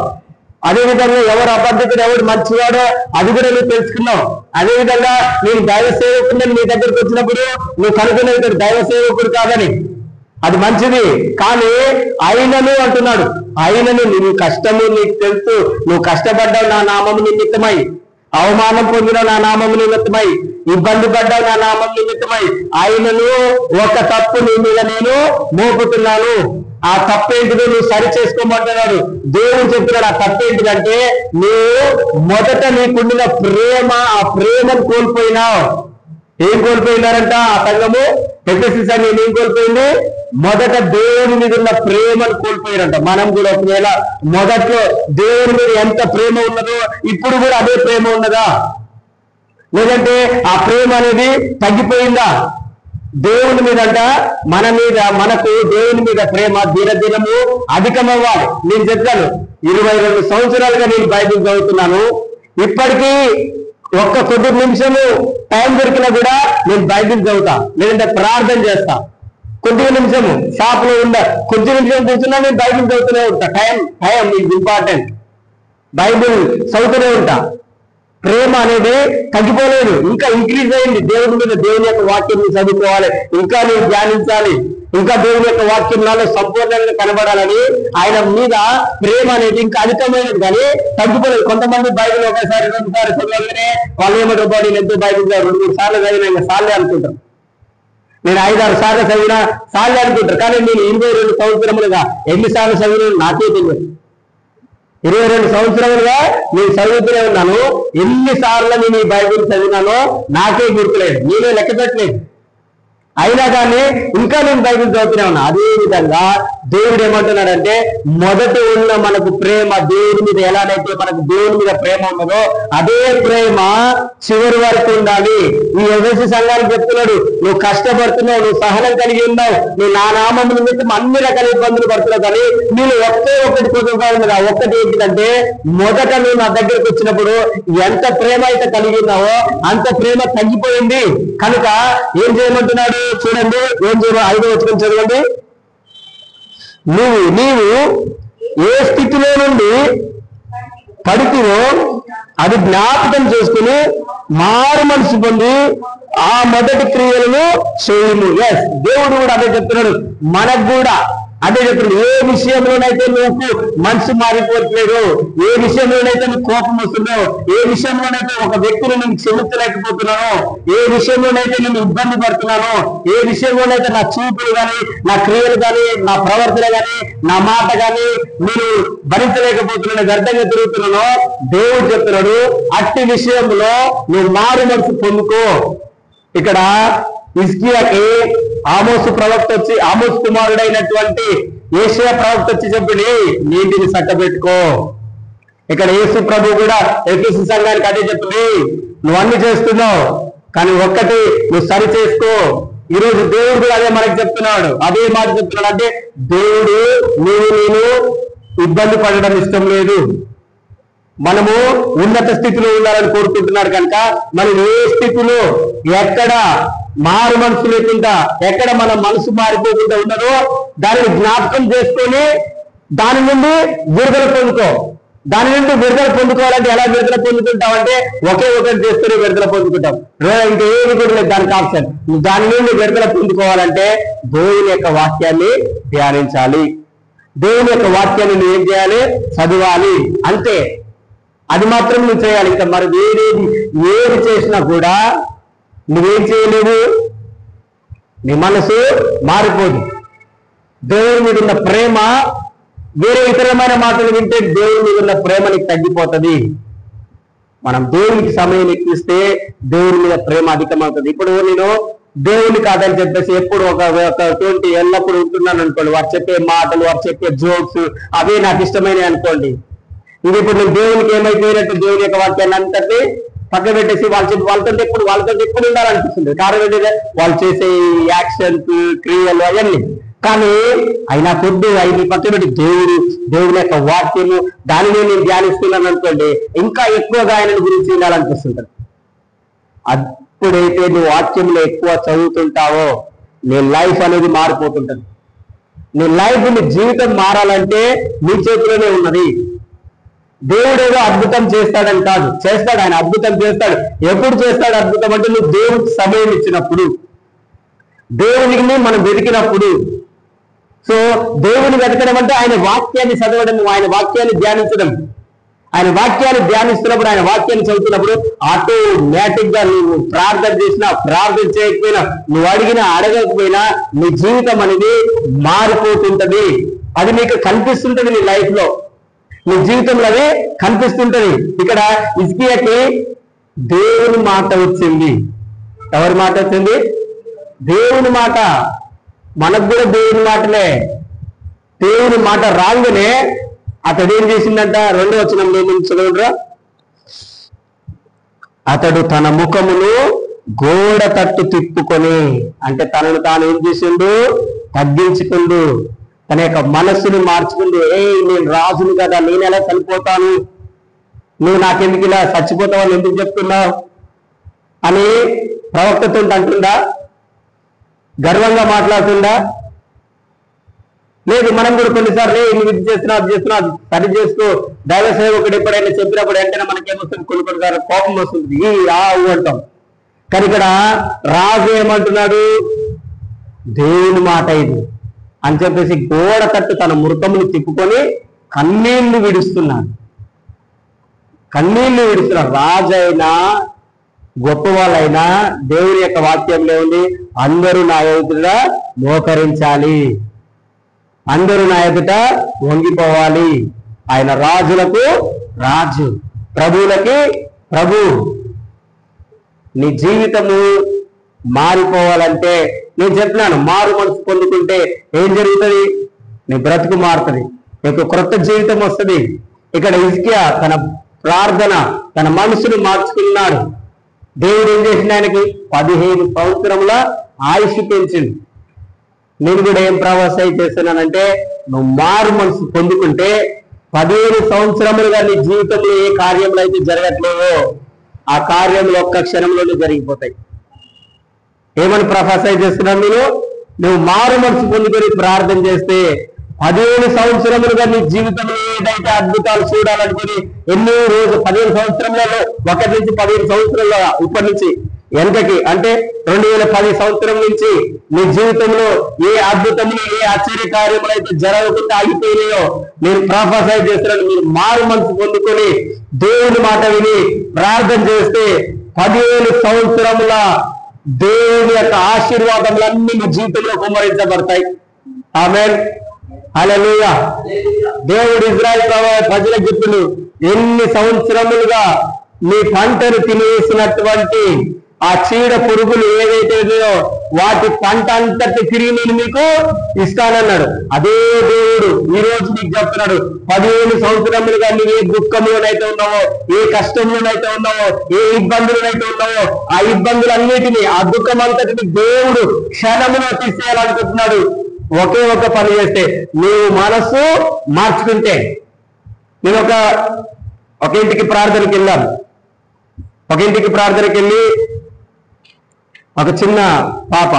Speaker 1: అదేవిధంగా ఎవరు అబద్ధికుడు, ఎవరు మంచివాడో అది కూడా నువ్వు తెలుసుకున్నావు. అదేవిధంగా నేను దైవ సేవకుడిని నీ దగ్గరికి వచ్చినప్పుడు నువ్వు కనుక్కునేది దైవ సేవకుడు కాదని, అది మంచిది. కానీ అయినను అంటున్నాడు, అయినను నీ కష్టము నీకు తెలుసు, నువ్వు కష్టపడ్డావు నా నామము నిమిత్తమై, అవమానం పొందిన నా నామం నిమిత్తమై, ఇబ్బంది పడ్డావు నా నామం నిమిత్తమై, ఆయనను ఒక తప్పు నీ మీద నేను మోపుతున్నాను. ఆ తప్పేంటిదో నువ్వు సరి చేసుకోమంటున్నాడు. దేవుడు చెప్తున్నాడు ఆ తప్పేంటిదంటే, నువ్వు మొదట నీకుండిన ప్రేమ, ఆ ప్రేమను కోల్పోయినావు. ఏం కోల్పోయినారంట ఆ సంఘము? ఎఫెసీ సంఘం ఏం కోల్పోయింది? మొదట దేవుని మీద ఉన్న ప్రేమను కోల్పోయారంట. మనం కూడా ఒకవేళ మొదట్లో దేవుని మీద ఎంత ప్రేమ ఉన్నదో ఇప్పుడు కూడా అదే ప్రేమ ఉన్నదా? లేదంటే ఆ ప్రేమ అనేది తగ్గిపోయిందా? దేవుని మీద అంట మనకు దేవుని మీద ప్రేమ దినదినము అధికమవ్వాలి. నేను చెప్పాను 22 సంవత్సరాలుగా నేను బైబిల్ చదువుతున్నాను. ఇప్పటికీ ఒక్క కొద్ది నిమిషము టైం దొరికినా కూడా నేను బైబిల్ చదువుతా, లేదంటే ప్రార్థన చేస్తా. కొద్ది నిమిషము షాప్ లో కొద్ది నిమిషం కూర్చున్నా నేను బైబిల్ చదువుతూనే ఉంటా. Time is important. బైబిల్ చదువుతూనే ఉంటా. ప్రేమ అనేది తగ్గిపోలేదు, ఇంకా ఇంక్రీజ్ అయింది. దేవుని మీద, దేవుని యొక్క వాక్యం చదువుకోవాలి, ఇంకా నేను ధ్యానించాలి, ఇంకా దేవుని యొక్క వాక్యం నాలో సంపూర్ణంగా కనబడాలని ఆయన మీద ప్రేమ అనేది ఇంకా అధికమైనది, కానీ తగ్గిపోలేదు. కొంతమంది బైబిల్ ఒకసారి 2 సార్లు చదవగానే వాళ్ళు ఏమంటారు, బాడీ ఎంతో బైబిల్ 2-3 సార్లు చదివినా ఇంకా సార్లే అనుకుంటారు. నేను 5-6 సార్లు చదివినా సార్లే అనుకుంటారు. కానీ నేను 22 సంవత్సరములుగా ఎన్నిసార్లు చదివిన నాకే తెలియదు. 22 సంవత్సరాలుగా నేను చదువుతూనే ఉన్నాను. ఎన్నిసార్లు నేను ఈ బైబిల్ చదివినానో నాకే గుర్తులేదు, నేనే లెక్క పెట్టలేదు. అయినా కానీ ఇంకా నేను బైబిల్ చదువుతూనే ఉన్నా. అదే విధంగా దేవుడు ఏమంటున్నాడంటే, మొదట ఉన్న మనకు ప్రేమ దేవుడి మీద ఎలానైతే మనకు దేవుడి మీద ప్రేమ ఉన్నదో అదే ప్రేమ చివరి వరకు ఉండాలి. ఈ ఎఫెసీ సంఘానికి చెప్తున్నాడు, నువ్వు కష్టపడుతున్నావు, నువ్వు సహనం కలిగి ఉన్నావు, నువ్వు నా నామం నిమిత్తం అన్ని రకాల ఇబ్బందులు పడుతున్నావు, కానీ నేను ఒకటి కోరుకుంటా ఉన్నది. ఆ ఒక్కటి ఏంటిదంటే, మొదట నువ్వు నా దగ్గరకు వచ్చినప్పుడు ఎంత ప్రేమ అయితే కలిగి ఉన్నావో అంత ప్రేమ తగ్గిపోయింది. కనుక ఏం చేయమంటున్నాడు చూడండి, ఏం చేయాలి? 5వ వచనం చదవండి. నీవు ఏ స్థితిలో నుండి పడితివో అది జ్ఞాపకం చేసుకుని మారు మనసు పొంది ఆ మొదటి క్రియలను చేయము. ఎస్, దేవుడు కూడా అదే చెప్తున్నాడు, మనకు కూడా అదే చెప్తున్నాడు. ఏ విషయంలోనైతే నువ్వు మనసు మారిపోవట్లేదు, ఏ విషయంలోనైతే నువ్వు కోపం వస్తున్నావు, ఏ విషయంలోనైతే ఒక వ్యక్తిని నేను క్షమించలేకపోతున్నాను, ఏ విషయంలోనైతే నేను ఇబ్బంది పడుతున్నాను, ఏ విషయంలోనైతే నా చూపులు కానీ, నా క్రియలు కానీ, నా ప్రవర్తన కానీ, నా మాట కానీ నేను భరించలేకపోతున్నాను, వ్యర్థంగా తిరుగుతున్నాను, దేవుడు చెప్తున్నాడు అట్టి విషయంలో నువ్వు మారు మనసు పొందుకో. ఇక్కడ హిజ్కియాకి ఆమోసు ప్రవక్త వచ్చి, ఆమోసు కుమారుడైనటువంటి యేషయా ప్రవక్త వచ్చి చెప్పింది, నీటిని చక్కబెట్టుకో. ఇక్కడ యేసు ప్రభు కూడా ఎఫెసీ సంఘానికి అదే చెప్పింది, నువ్వు అన్ని చేస్తున్నావు కానీ ఒక్కటి నువ్వు సరి చేసుకో. ఈరోజు దేవుడు కూడా అదే మనకి చెప్తున్నాడు, అదే మాట చెప్తున్నాడు. అంటే దేవుడు నేను ఇబ్బంది పడడం ఇష్టం లేదు, మనము ఉన్నత స్థితిలో ఉండాలని కోరుకుంటున్నాడు. కనుక మనం ఏ స్థితిలో ఎక్కడ మారు మనసు లేకుండా, ఎక్కడ మన మనసు మారిపోకుండా ఉన్నదో దానిని జ్ఞాపకం చేసుకొని దాని నుండి విడుదల పొందుకో. దాని నుండి విడుదల పొందుకోవాలంటే ఎలా విడుదల పొందుకుంటాం అంటే, ఒకటి చేస్తూనే విడుదల పొందుకుంటాం, ఇంకేమి కూడా లేదు దానికి ఆప్షన్. దాని నుండి విడుదల పొందుకోవాలంటే దేవుని యొక్క వాక్యాన్ని ధ్యానించాలి, దేవుని యొక్క వాక్యాన్ని నువ్వు ఏం చేయాలి? చదవాలి. అంతే, అది మాత్రం నువ్వు చేయాలి. ఇంకా మరి ఏది చేసినా కూడా నువ్వేం చేయలేవు, నీ మనసు మారిపోదు. దేవుని మీద ఉన్న ప్రేమ, వేరే ఇతరమైన మాటలు వింటే దేవుని మీద ఉన్న ప్రేమ నీకు తగ్గిపోతుంది. మనం దేవునికి సమయం ఎక్కిస్తే దేవుని మీద ప్రేమ అధికమవుతుంది. ఇప్పుడు నేను దేవుని కాదని చెప్పేసి ఎప్పుడు ఒక 20 ఎల్లప్పుడు ఉంటున్నాను అనుకోండి, వారు చెప్పే మాటలు, వారు చెప్పే జోక్స్ అవే నాకు ఇష్టమైనవి అనుకోండి. ఇది ఇప్పుడు నేను దేవునికి ఏమైపోయినట్టు దేవుని యొక్క వాక్యాన్ని అంతటి పక్కన పెట్టేసి వాళ్ళతో ఎప్పుడు ఉండాలనిపిస్తుంది. కారణం ఏంటంటే వాళ్ళు చేసే యాక్షన్స్, క్రియలు అవన్నీ. కానీ అయినా కొద్ది అవి పక్కన పెట్టి దేవుని యొక్క వాక్యము దానిని నేను ధ్యానిస్తున్నాను అనుకోండి, ఇంకా ఎక్కువగా ఆయన గురించి వినాలనిపిస్తుంటది. అప్పుడైతే నువ్వు వాక్యంలో ఎక్కువ చదువుతుంటావో నీ లైఫ్ అనేది మారిపోతుంటది. నీ లైఫ్, నీ జీవితం మారాలంటే నీ చేతిలోనే ఉన్నది. దేవుడు ఏదో అద్భుతం చేస్తాడని కాదు, చేస్తాడు, ఆయన అద్భుతం చేస్తాడు. ఎప్పుడు చేస్తాడు అద్భుతం అంటే, నువ్వు దేవుడికి సమయం ఇచ్చినప్పుడు, దేవునికి మనం వెతికినప్పుడు. సో దేవుని వెతకడం అంటే ఆయన వాక్యాన్ని చదవడం, ఆయన వాక్యాన్ని ధ్యానించడం. ఆయన వాక్యాన్ని ధ్యానిస్తున్నప్పుడు, ఆయన వాక్యాన్ని చదువుతున్నప్పుడు ఆటోమేటిక్ గా నువ్వు ప్రార్థన చేసినా, ప్రార్థన చేయకపోయినా, నువ్వు అడిగినా అడగకపోయినా నీ జీవితం అనేది మారిపోతుంటది. అది నీకు కనిపిస్తుంటది నీ లైఫ్ లో, నీ జీవితంలో అదే కనిపిస్తుంటది. ఇక్కడ హిజ్కియాకి దేవుని మాట వచ్చింది. ఎవరి మాట వచ్చింది? దేవుని మాట. మనకు కూడా దేవుని మాటలే. దేవుని మాట రాగానే అతడు ఏం చేసిందంట? 2వ వచనంలో చదవరా, అతడు తన ముఖమును గోడ తట్టు తిప్పుకొని, అంటే తనను తాను ఏం చేసిండు? తగ్గించుకుండు, తన యొక్క మనస్సును మార్చుకుండు. నేను రాజును కదా, నేను ఎలా చనిపోతాను, నువ్వు నాకెందుకు ఇలా చచ్చిపోతావని ఎందుకు చెప్తున్నావు అని ప్రవక్తతో అంటుందా? గర్వంగా మాట్లాడుతుందా? లేదు. మనం కూడా కొన్నిసార్లు నువ్వు ఇది చేస్తున్నావు, అది చేస్తున్నావు, అది సరి చేసుకో, దైవ సేవకుడు ఎప్పుడైనా చెప్పినప్పుడు వెంటనే మనకేమొస్తుంది? కొన్నిసార్లు కోపం వస్తుంది, అంటాం. కానీ ఇక్కడ రాజు ఏమంటున్నాడు? దేవుని మాట ఇది అని చెప్పేసి గోడ తట్టు తన ముఖమును తిప్పుకొని కన్నీళ్లు విడుస్తున్నాడు. రాజైనా గొప్ప వాళ్ళైనా దేవుని యొక్క వాక్యంలో ఉంది, అందరూ నా ఎదుట మోకరించాలి, అందరూ నా ఎదుట వంగిపోవాలి. ఆయన రాజులకు రాజు, ప్రభువులకి ప్రభు. నీ జీవితము మారిపోవాలంటే నేను చెప్పినాను, మారు మనసు పొందుకుంటే ఏం జరుగుతుంది? నీ బ్రతుకు మారుతుంది, నీకు క్రొత్త జీవితం వస్తుంది. ఇక్కడ హిజ్కియా తన ప్రార్థన, తన మనసును మార్చుకున్నాడు. దేవుడు ఏం చేసింది? ఆయనకి 15 సంవత్సరముల ఆయుష్ పెంచింది. నేను కూడా ఏం ప్రవాసాయి చేస్తున్నానంటే, నువ్వు మారు మనసు పొందుకుంటే 15 సంవత్సరములుగా నీ జీవితంలో ఏ కార్యంలో అయితే జరగట్లేవో ఆ కార్యంలో ఒక్క క్షణంలోనే జరిగిపోతాయి. ఏమని ప్రవాసాయి చేస్తున్నాను? నువ్వు మారు మనసు పొందుకొని ప్రార్థన చేస్తే 15 సంవత్సరములుగా నీ జీవితంలో ఏదైతే అద్భుతాలు చూడాలనుకుని ఎన్నో రోజు 15 సంవత్సరంలో, 1 నుంచి 15 సంవత్సరాల ఇప్పటి నుంచి వెనకకి, అంటే 2010 సంవత్సరం నుంచి నీ జీవితంలో ఏ అద్భుతములు, ఏ ఆశ్చర్య కార్యములు అయితే జరగకుండా ఆగిపోయినాయో నేను ప్రొఫెసర్ చేస్తున్నాను. మీరు మారు మనసు పొందుకొని దేవుని మాట విని ప్రార్థన చేస్తే 15 సంవత్సరముల దేవుని యొక్క ఆశీర్వాదములన్నీ మీ జీవితంలో కుమ్మరించబడతాయి. ఆమేన్, హల్లెలూయా. దేవుడు ఇజ్రాయెల్ ప్రజలకు చెప్పిండు, ఎన్ని సంవత్సరములుగా మీ పంటను తినేసినటువంటి ఆ చీడ పురుగులు ఏవైతే ఉన్నాయో వాటి పంట అంతటి తిరిగి నేను మీకు ఇస్తానన్నాడు. అదే దేవుడు ఈ రోజు నీకు చెప్తున్నాడు, 15 సంవత్సరములుగా నువ్వు ఏ దుఃఖంలోనైతే ఉన్నావో, ఏ కష్టంలోనైతే ఉన్నావో, ఏ ఇబ్బందులనైతే ఉన్నావో ఆ ఇబ్బందులన్నిటినీ, ఆ దుఃఖం అంతటిని దేవుడు క్షణములో తీసేయాలనుకుంటున్నాడు. ఒకే ఒక పని చేస్తే, నీవు మనసు మార్చుకుంటే. నేను ఒక ఇంటికి ప్రార్థనకి వెళ్ళాను. ఒక ఇంటికి ప్రార్థనకి వెళ్ళి ఒక చిన్న పాప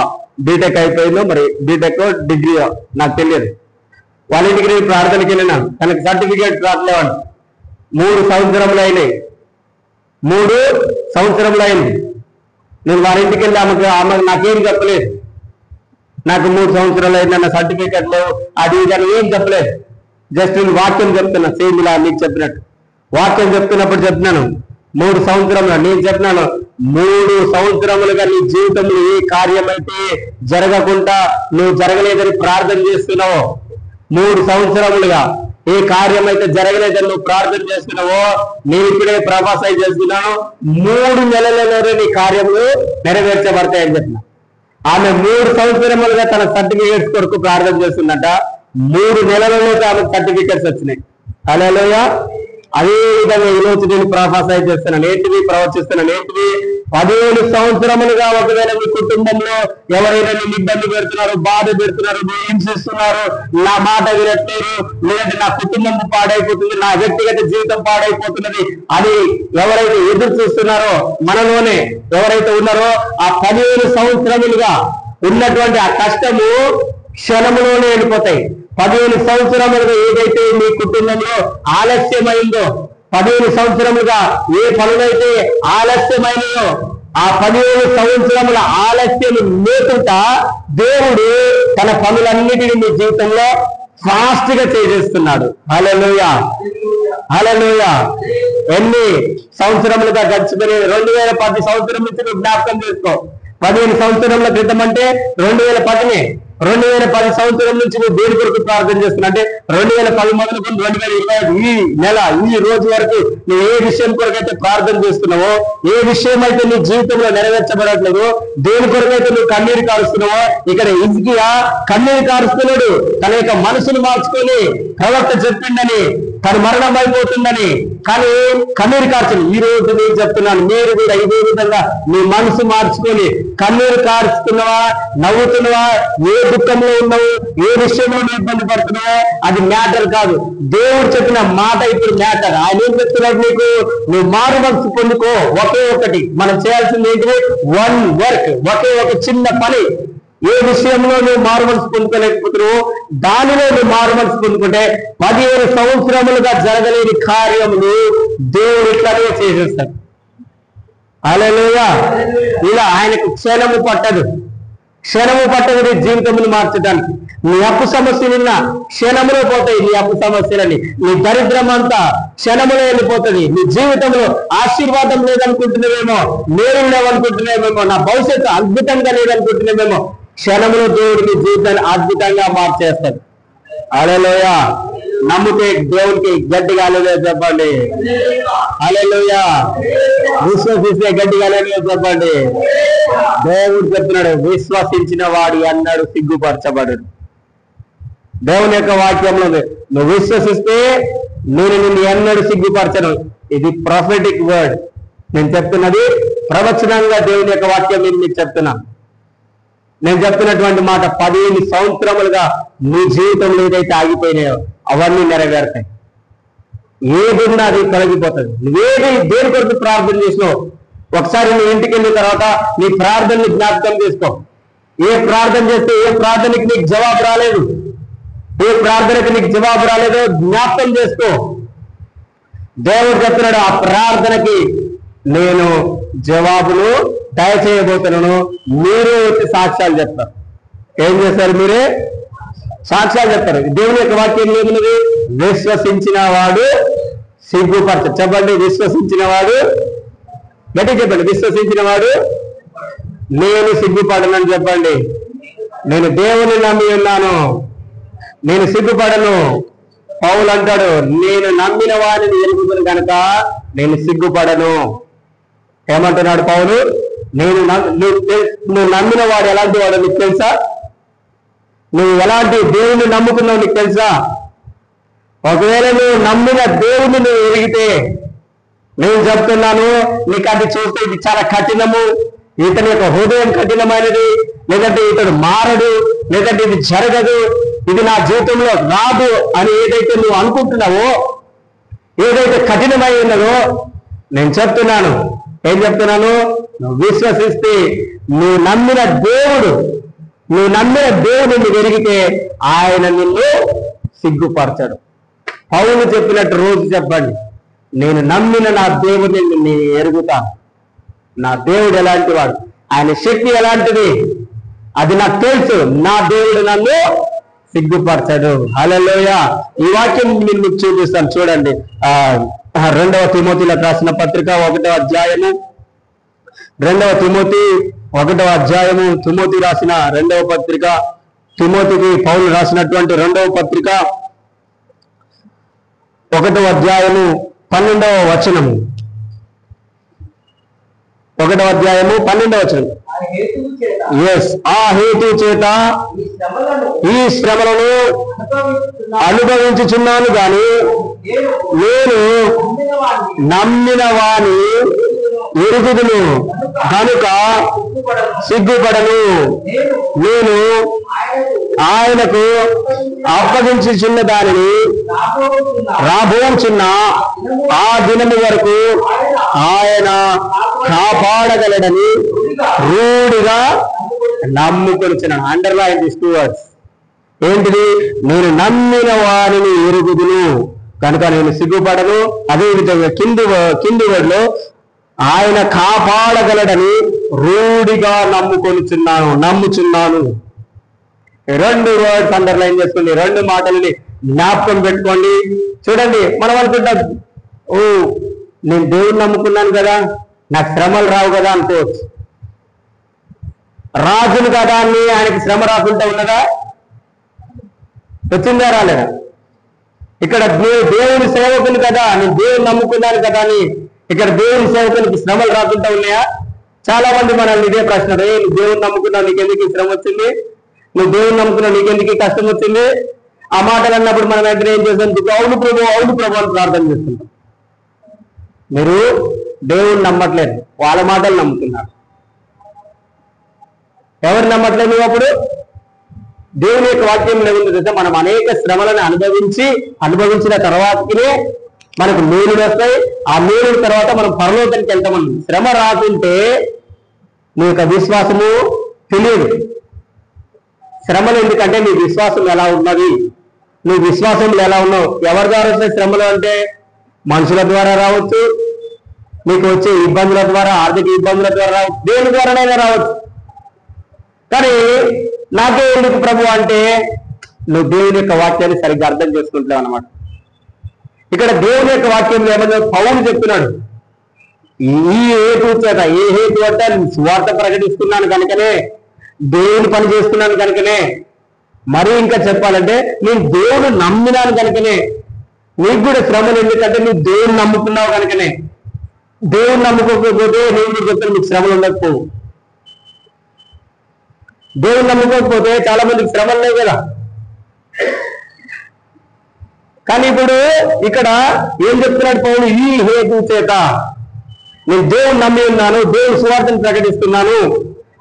Speaker 1: బీటెక్ అయిపోయిందో, మరి బీటెక్ డిగ్రీ నాకు తెలియదు, వాళ్ళ ఇంటికి నేను ప్రార్థనకి వెళ్ళినాను. తనకి సర్టిఫికేట్ రాట్లేవాడు. 3 సంవత్సరములు అయినాయి. 3 సంవత్సరములు అయింది. నేను వారి ఇంటికి వెళ్ళి ఆమె నాకేం చెప్పలేదు. నాకు 3 సంవత్సరాలు అయిందన్న సర్టిఫికేట్ లేవు, అది కానీ ఏం చెప్పలేదు. జస్ట్ నేను వాక్యం చెప్తున్నా, సేమ్ ఇలా నీకు చెప్పినట్టు వాక్యం చెప్తున్నప్పుడు చెప్తున్నాను. 3 సంవత్సరములు నేను చెప్పినాను, 3 సంవత్సరములుగా నీ జీవితంలో ఏ కార్యమైతే జరగకుండా నువ్వు జరగలేదని ప్రార్థన చేస్తున్నావో, 3 సంవత్సరములుగా ఏ కార్యమైతే జరగలేదని నువ్వు ప్రార్థన చేస్తున్నావో, నేను ఇప్పుడే ప్రవాసాయి చేస్తున్నాను, 3 నెలలలోనే నీ కార్యములు నెరవేర్చబడతాయని చెప్పిన. ఆమె 3 సంవత్సరములుగా తన సర్టిఫికేట్స్ కొరకు ప్రార్థన చేస్తుందంట. 3 నెలలలో ఆమె సర్టిఫికేట్స్ వచ్చినాయి. హల్లెలూయా. అదే విధంగా ఈరోజు నేను ప్రొఫెసర్ చేస్తున్నాను, ఏంటివి ప్రవచిస్తున్నాను, ఏంటివి 15 సంవత్సరములుగా ఒకవేళ మీ కుటుంబంలో ఎవరైనా నేను ఇబ్బంది పెడుతున్నారు, బాధ పెడుతున్నారు, హింసిస్తున్నారు, నా మాట వినట్లేరు, లేదంటే నా కుటుంబం పాడైపోతుంది, నా వ్యక్తిగత జీవితం పాడైపోతున్నది అని ఎవరైతే ఎదురు చూస్తున్నారో, మనలోనే ఎవరైతే ఉన్నారో ఆ 15 సంవత్సరములుగా ఉన్నటువంటి ఆ కష్టము క్షణములోనే వెళ్ళిపోతాయి. 15 సంవత్సరములుగా ఏదైతే మీ కుటుంబంలో ఆలస్యమైందో, 15 సంవత్సరములుగా ఏ పనులైతే ఆలస్యమైనయో ఆ 15 సంవత్సరముల ఆలస్యం లేకుండా దేవుడు తన పనులన్నిటినీ మీ జీవితంలో ఫాస్ట్ గా చేసేస్తున్నాడు. హల్లెలూయా, హల్లెలూయా. ఎన్ని సంవత్సరములుగా గడిచిపోయి 2010 సంవత్సరం నుంచి నువ్వు జ్ఞాపకం చేసుకో. 15 సంవత్సరముల క్రితం అంటే 2010నే. 2010 సంవత్సరం నుంచి నువ్వు దేని కొరకు ప్రార్థన చేస్తున్నా అంటే 2010 మొదలుకొని 2025 ఈ నెల ఈ రోజు వరకు నువ్వు ఏ విషయం కొరకైతే ప్రార్థన చేస్తున్నావో, ఏ విషయం అయితే నీ జీవితంలో నెరవేర్చబడట్లేదు, దేని కొరకైతే నువ్వు కన్నీరు కారుస్తున్నావో, ఇక్కడ హిజ్కియా కన్నీరు కారుస్తున్నాడు. తన యొక్క మనసును మార్చుకొని ప్రవక్త చెప్పిండని, తను మరణం అయిపోతుందని, కానీ కన్నీరు కార్చండి. ఈ రోజు నేను చెప్తున్నాను, మీరు కూడా ఇదే విధంగా మీ మనసు మార్చుకొని కన్నీరు కారుస్తున్నావా, నవ్వుతున్నావా, ఏ దుఃఖంలో ఉన్నావు, ఏ విషయంలో నువ్వు ఇబ్బంది పడుతున్నావో అది మ్యాటర్ కాదు. దేవుడు చెప్పిన మాట ఇప్పుడు మ్యాటర్. ఆయన ఏం చెప్తున్నాడు నీకు? నువ్వు మారు మనసు పొందుకో. ఒకే ఒకటి మనం చేయాల్సింది ఏంటి? వన్ వర్క్, ఒకే ఒక చిన్న పని. ఏ విషయంలో నువ్వు మారు మనసు పొందుకోలేకపోతున్నావు దానిలో నువ్వు మారు మనసు పొందుకుంటే 15 సంవత్సరములుగా జరగలేని కార్యములు దేవుడు ఇట్లానే చేసేస్తాడు. హల్లెలూయా. ఇలా ఆయనకు క్షణము పట్టదు నీ జీవితమును మార్చడానికి. నీ అప్పు సమస్యలున్న క్షణములో పోతాయి. నీ అప్పు సమస్యలని, నీ దరిద్రం అంతా క్షణములో వెళ్ళిపోతుంది. నీ జీవితంలో ఆశీర్వాదం లేదనుకుంటున్నావేమో, మేలు లేవనుకుంటున్నావేమో, నా భవిష్యత్తు అద్భుతంగా లేదనుకుంటున్నావేమో, క్షణములో దేవుడు నీ జీవితాన్ని అద్భుతంగా మార్చేస్తాడు. హల్లెలూయా. నమ్మితే దేవుడికి గట్టిగా హల్లెలూయా చెప్పండి. హల్లెలూయా. విశ్వసిస్తే గట్టిగా హల్లెలూయా చెప్పండి. దేవుడు చెప్తున్నాడు, విశ్వసించిన వాడి అన్నాడు సిగ్గుపరచబడు. దేవుని యొక్క వాక్యంలో నువ్వు విశ్వసిస్తే నేను నిన్ను ఎన్నడూ సిగ్గుపరచను. ఇది ప్రొఫెటిక్ వర్డ్. నేను చెప్తున్నది ప్రవచనంగా దేవుని యొక్క వాక్యం నేను మీకు చెప్తున్నాను. నేను చెప్తున్నటువంటి మాట 15 సంవత్సరములుగా నీ జీవితంలో ఏదైతే ఆగిపోయినాయో అవన్నీ నెరవేరుతాయి. ఏదున్నా అది తొలగిపోతుంది. నువ్వేది దేని కొరకు ప్రార్థన చేసినావు ఒకసారి నీ ఇంటికి వెళ్ళిన తర్వాత నీ ప్రార్థనని జ్ఞాపకం చేసుకో. ఏ ప్రార్థన చేస్తే ఏ ప్రార్థనకి నీకు జవాబు రాలేదు, ఏ ప్రార్థనకి నీకు జవాబు రాలేదో జ్ఞాపకం చేసుకో. దేవుడు చెప్తున్నాడు, ఆ ప్రార్థనకి నేను జవాబును దయచేయబోతున్నాను. మీరే వచ్చి సాక్ష్యాలు చెప్తారు. ఏం చేస్తారు? మీరే సాక్ష్యాలు చెప్తారు. దేవుని యొక్క వాక్యం ఏమున్నది? విశ్వసించిన వాడు సిగ్గుపరచ. చెప్పండి, విశ్వసించిన వాడు. గట్టి చెప్పండి, విశ్వసించిన వాడు నేను సిగ్గుపడనని చెప్పండి. నేను దేవుని నమ్మి ఉన్నాను, నేను సిగ్గుపడను. పౌలు అంటాడు, నేను నమ్మిన వాడిని ఎరుగుతును కనుక నేను సిగ్గుపడను. ఏమంటున్నాడు పౌలు? నువ్వు నమ్మిన వాడు ఎలాంటి వాడు నీకు తెలుసా? నువ్వు ఎలాంటి దేవుణ్ణి నమ్ముకున్నావు నీకు తెలుసా? ఒకవేళ నువ్వు నమ్మిన దేవుణ్ణి నువ్వు ఎరిగితే, నేను చెప్తున్నాను నీకు అది చూస్తే ఇది చాలా కఠినము, ఇతని యొక్క హృదయం కఠినమైనది, లేదంటే ఇతడు మారడు, లేదంటే ఇది జరగదు, ఇది నా జీవితంలో రాదు అని ఏదైతే నువ్వు అనుకుంటున్నావో, ఏదైతే కఠినమై ఉన్నదో, నేను చెప్తున్నాను, ఏం చెప్తున్నాను? నువ్వు విశ్వసిస్తే నువ్వు నమ్మిన దేవుడు నువ్వు ఎరిగితే ఆయన నిన్ను సిగ్గుపరచడు. పౌలు చెప్పినట్టు రోజు చెప్పండి, నేను నమ్మిన నా దేవుడిని నేను ఎరుగుతాను. నా దేవుడు ఎలాంటి వాడు, ఆయన శక్తి ఎలాంటిది అది నాకు తెలుసు. నా దేవుడు నన్ను సిగ్గుపరచడు. హల్లెలూయా. ఈ వాక్యం నేను మీకు చూపిస్తాను, చూడండి. 2వ తిమోతిలకు రాసిన పత్రిక 1వ అధ్యాయము, 2వ తిమోతి 1వ అధ్యాయము, తిమోతి రాసిన 2వ పత్రిక, తిమోతికి పౌలు రాసినటువంటి 2వ పత్రిక 1వ అధ్యాయము 12వ వచనము. 1వ అధ్యాయము 12వ వచనం. ఆ హేతు చేత ఈ శ్రమలను అనుభవించుచున్నాను గాని నేను నమ్మిన వాని ఎరుగుదును కనుక సిగ్గుపడను. నేను ఆయనకు అప్పగించుచున్న దానిని రాబోచున్న ఆ దినము వరకు ఆయన కాపాడగలడని రూఢిగా నమ్ముకొనుచున్నాను. Underline this 2 words. ఏంటిది? నేను నమ్మిన వారిని ఎరుగుదును కనుక నేను సిగ్గుపడను. అదేవిధంగా కింది వర్డ్లో ఆయన కాపాడగలడని రూఢిగా నమ్ముచున్నాను. రెండు వర్డ్స్ అండర్లైన్ చేసుకోండి, రెండు మాటలని జ్ఞాపకం పెట్టుకోండి. చూడండి, మనం అనుకుంటాం, ఓ నేను దేవుని నమ్ముకున్నాను కదా, నాకు శ్రమలు రావు కదా అనుకోవచ్చు. రాజును కదా అని ఆయనకి శ్రమ రాకుండా ఉన్నదా? వచ్చిందా? రాలేదా? ఇక్కడ దేవుని సేవకుని కదా, నేను దేవుని నమ్ముకున్నాను కదా అని ఇక్కడ దేవుని సేవకునికి శ్రమలు రాకుండా ఉన్నాయా? చాలా మంది మనల్ని ఇదే ప్రశ్న, నువ్వు దేవుని నమ్ముకున్నావు, నీకెందుకు శ్రమ వచ్చింది? నువ్వు దేవుని నమ్ముకున్నావు, నీకెందుకు కష్టం వచ్చింది? ఆ మాటలు అన్నప్పుడు మనం వెంటనే ఏం చేస్తాం? అవును ప్రభు, అవును ప్రభు అని ప్రార్థన చేస్తున్నాం. మీరు దేవుని నమ్మట్లేదు, వాళ్ళ మాటలు నమ్ముతున్నారు. ఎవరు నమ్మట్లేదు? అప్పుడు దేవుని యొక్క వాక్యం ఏముంది తెలుసా? మనం అనేక శ్రమలను అనుభవించిన తర్వాతనే మనకు మేలులు వస్తాయి. ఆ మేలుల తర్వాత మనం పరలోకానికి వెళ్తామని. శ్రమ రాకుంటే నీ యొక్క విశ్వాసము తెలియదు. శ్రమలు ఎందుకంటే నీ విశ్వాసం ఎలా ఉన్నది, నీ విశ్వాసంలో ఎలా ఉన్నావు. ఎవరి ద్వారా వస్తాయి శ్రమలు అంటే? మనుషుల ద్వారా రావచ్చు, నీకు వచ్చే ఇబ్బందుల ద్వారా, ఆర్థిక ఇబ్బందుల ద్వారా రావచ్చు, దేవుని ద్వారానైనా రావచ్చు. కానీ నాకే ఎందుకు ప్రభు అంటే నువ్వు దేవుని యొక్క వాక్యాన్ని సరిగ్గా అర్థం చేసుకుంటావు అన్నమాట. ఇక్కడ దేవుని యొక్క వాక్యంలో ఏమన్నా పౌలు చెప్తున్నాడు, ఈ హేతు చేత, ఏ హేతు అంటే స్వార్థ ప్రకటిస్తున్నాను కనుకనే, దేవుని పని చేస్తున్నాను కనుకనే, మరి ఇంకా చెప్పాలంటే నేను దేవుని నమ్మినాను కనుకనే. నీకు కూడా శ్రమలు ఎందుకంటే నువ్వు దేవుని నమ్ముకున్నావు కనుకనే. దేవుని నమ్ముకోకపోతే నేను చెప్తాను నీకు శ్రమలు ఉండకపోవు. దేవుని నమ్ముకోకపోతే చాలా మందికి శ్రమలు లేవు కదా. కానీ ఇప్పుడు ఇక్కడ ఏం చెప్తున్నాడు పౌలు? ఈ హేతు చేత నేను దేవుని నమ్మి ఉన్నాను, దేవుని సువార్తను ప్రకటిస్తున్నాను,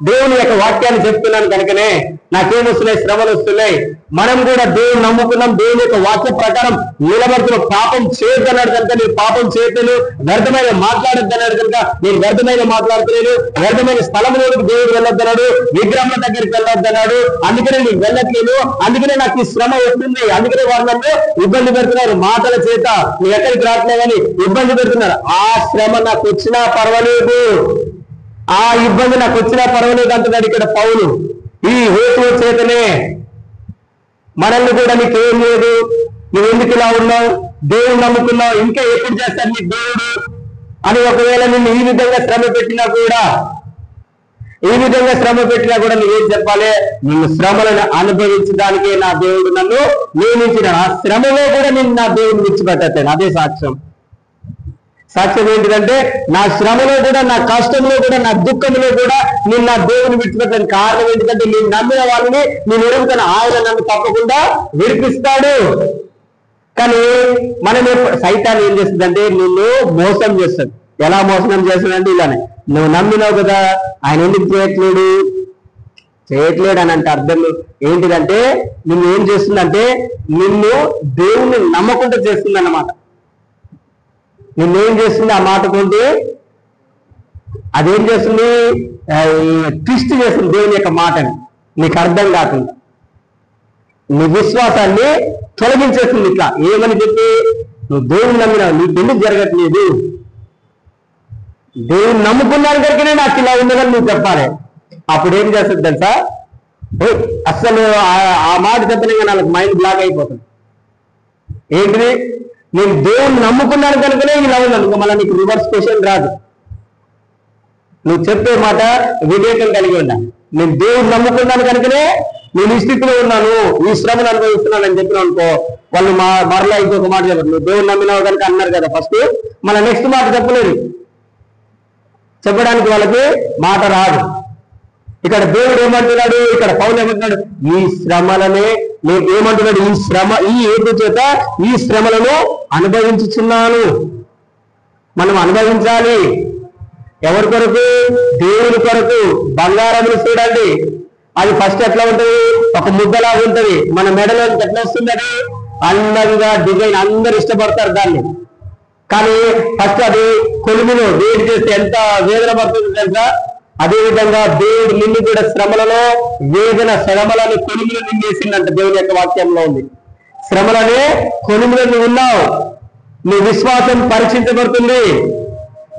Speaker 1: దేవుని యొక్క వాక్యాన్ని చెప్తున్నాను కనుకనే నాకేం వస్తున్నాయి? శ్రమలు వస్తున్నాయి. మనం కూడా దేవుని నమ్ముకున్నాం, దేవుని యొక్క వాక్య ప్రకారం నిలబడుతున్నాం. పాపం చేయొద్దన్నాడు కనుక నేను పాపం చేయట్లేదు, వ్యర్థమైన మాట్లాడొద్దన్నాడు కనుక నేను వ్యర్థమైన మాట్లాడుతున్నాను, వ్యర్థమైన స్థలంలోకి దేవుడు వెళ్ళొద్దన్నాడు, విగ్రహం దగ్గరికి వెళ్ళొద్దన్నాడు, అందుకనే నేను వెళ్ళట్లేదు, అందుకనే నాకు ఈ శ్రమ వస్తుంది, అందుకనే వాళ్ళందరూ ఇబ్బంది పెడుతున్నారు మాటల చేత, నువ్వు ఎక్కడికి రావట్లేదని ఇబ్బంది పెడుతున్నారు. ఆ శ్రమ నాకు వచ్చినా పర్వాలేదు, ఆ ఇబ్బంది నాకు వచ్చినా పర్వాలేదు అంటున్నాడు ఇక్కడ పౌలు. ఈ హేతువు చేతనే మనల్ని కూడా నీకేం లేదు, నువ్వు ఎందుకు ఇలా ఉన్నావు, దేవుడు నమ్ముకున్నావు, ఇంకా ఎప్పుడు చేస్తాడు నీ దేవుడు అని ఒకవేళ నిన్ను ఈ విధంగా శ్రమ పెట్టినా కూడా నువ్వేం చెప్పాలి? నిన్ను శ్రమలను అనుభవించడానికే నా దేవుడు నన్ను నియమించినాడు. ఆ శ్రమలో కూడా నేను నా దేవుడిని విడిచిపెట్టాను. అదే సాక్ష్యం. సాక్ష్యం ఏంటిదంటే నా శ్రమలో కూడా, నా కష్టంలో కూడా, నా దుఃఖంలో కూడా నేను నా దేవుని విడిచిపెట్టాను. కారణం ఏంటంటే నేను నమ్మిన వాళ్ళని నేను ఎరుగుతాను, ఆయన నన్ను తప్పకుండా విడిపిస్తాడు. కానీ మనం సైతాన్ని ఏం చేస్తుందంటే నిన్ను మోసం చేస్తాడు. ఎలా మోసం చేస్తాడంటే ఇలానే, నువ్వు నమ్మినావు కదా, ఆయన ఎందుకు చేయట్లేడు అని అంటే అర్థం ఏంటిదంటే నిన్ను ఏం చేస్తుందంటే నిన్ను దేవుణ్ణి నమ్మకుండా చేస్తుంది అన్నమాట. నిన్నేం చేస్తుంది? ఆ మాట కొంటే అదేం చేస్తుంది? ట్విస్ట్ చేస్తుంది దేవుని యొక్క మాటని, నీకు అర్థం కాకుండా నీ విశ్వాసాన్ని తొలగించేస్తుంది. ఇట్లా ఏమని చెప్పి నువ్వు దేవుని నమ్మినావు, నీకు ఎందుకు జరగట్లేదు? దేవుని నమ్ముకున్నాను కనుకనే నాకు ఇలా ఉన్నదని నువ్వు చెప్పాలి. అప్పుడు ఏం చేస్తుంది తెలుసా? అసలు ఆ మాట చెప్పలేక నాకు మైండ్ బ్లాక్ అయిపోతుంది. ఏంటిది? నేను దేవుని నమ్ముకున్నాను కనుకనే ఇలా ఉన్నాను. మళ్ళీ నీకు రివర్స్ క్వశ్చన్ రాదు. నువ్వు చెప్పే మాట వివేకం కలిగి ఉండాలి. నేను దేవుని నమ్ముకున్నాను కనుకనే నేను ఈ స్థితిలో ఉన్నాను, ఈ శ్రమను అనుభవిస్తున్నాను అని చెప్పిన అనుకో, వాళ్ళు మరలా ఇంకొక మాట చెప్పారు. నువ్వు దేవుని నమ్మినావు కనుక అన్నారు కదా ఫస్ట్, మళ్ళీ నెక్స్ట్ మాట చెప్పలేదు. చెప్పడానికి వాళ్ళకి మాట రాదు. ఇక్కడ దేవుడు ఏమంటున్నాడు? ఇక్కడ పౌలు ఏమంటున్నాడు? ఈ శ్రమలనే నేను ఏమంటున్నాడు? ఈ హేతు చేత ఈ శ్రమలను అనుభవించుచున్నాను. మనం అనుభవించాలి. ఎవరి కొరకు? దేవుని కొరకు. బంగారం చూడండి, అది ఫస్ట్ ఎట్లా ఉంటుంది? ఒక ముద్దలాగా ఉంటుంది. మన మెడలో ఎట్లా వస్తుంది? అది అందంగా డిజైన్, అందరు ఇష్టపడతారు దాన్ని. కానీ ఫస్ట్ అది కొలుములో వేడి చేస్తే ఎంత వేదన పడుతుంది తెలుసా? అదేవిధంగా దేవుడు నిన్ను కూడా శ్రమలలో, శ్రమలను కొలుములు నిండేసిందంట. దేవుని యొక్క వాక్యంలో ఉంది, శ్రమలనే కొలుములు నువ్వు ఉన్నావు. నీ విశ్వాసం పరీక్షించబడుతుంది.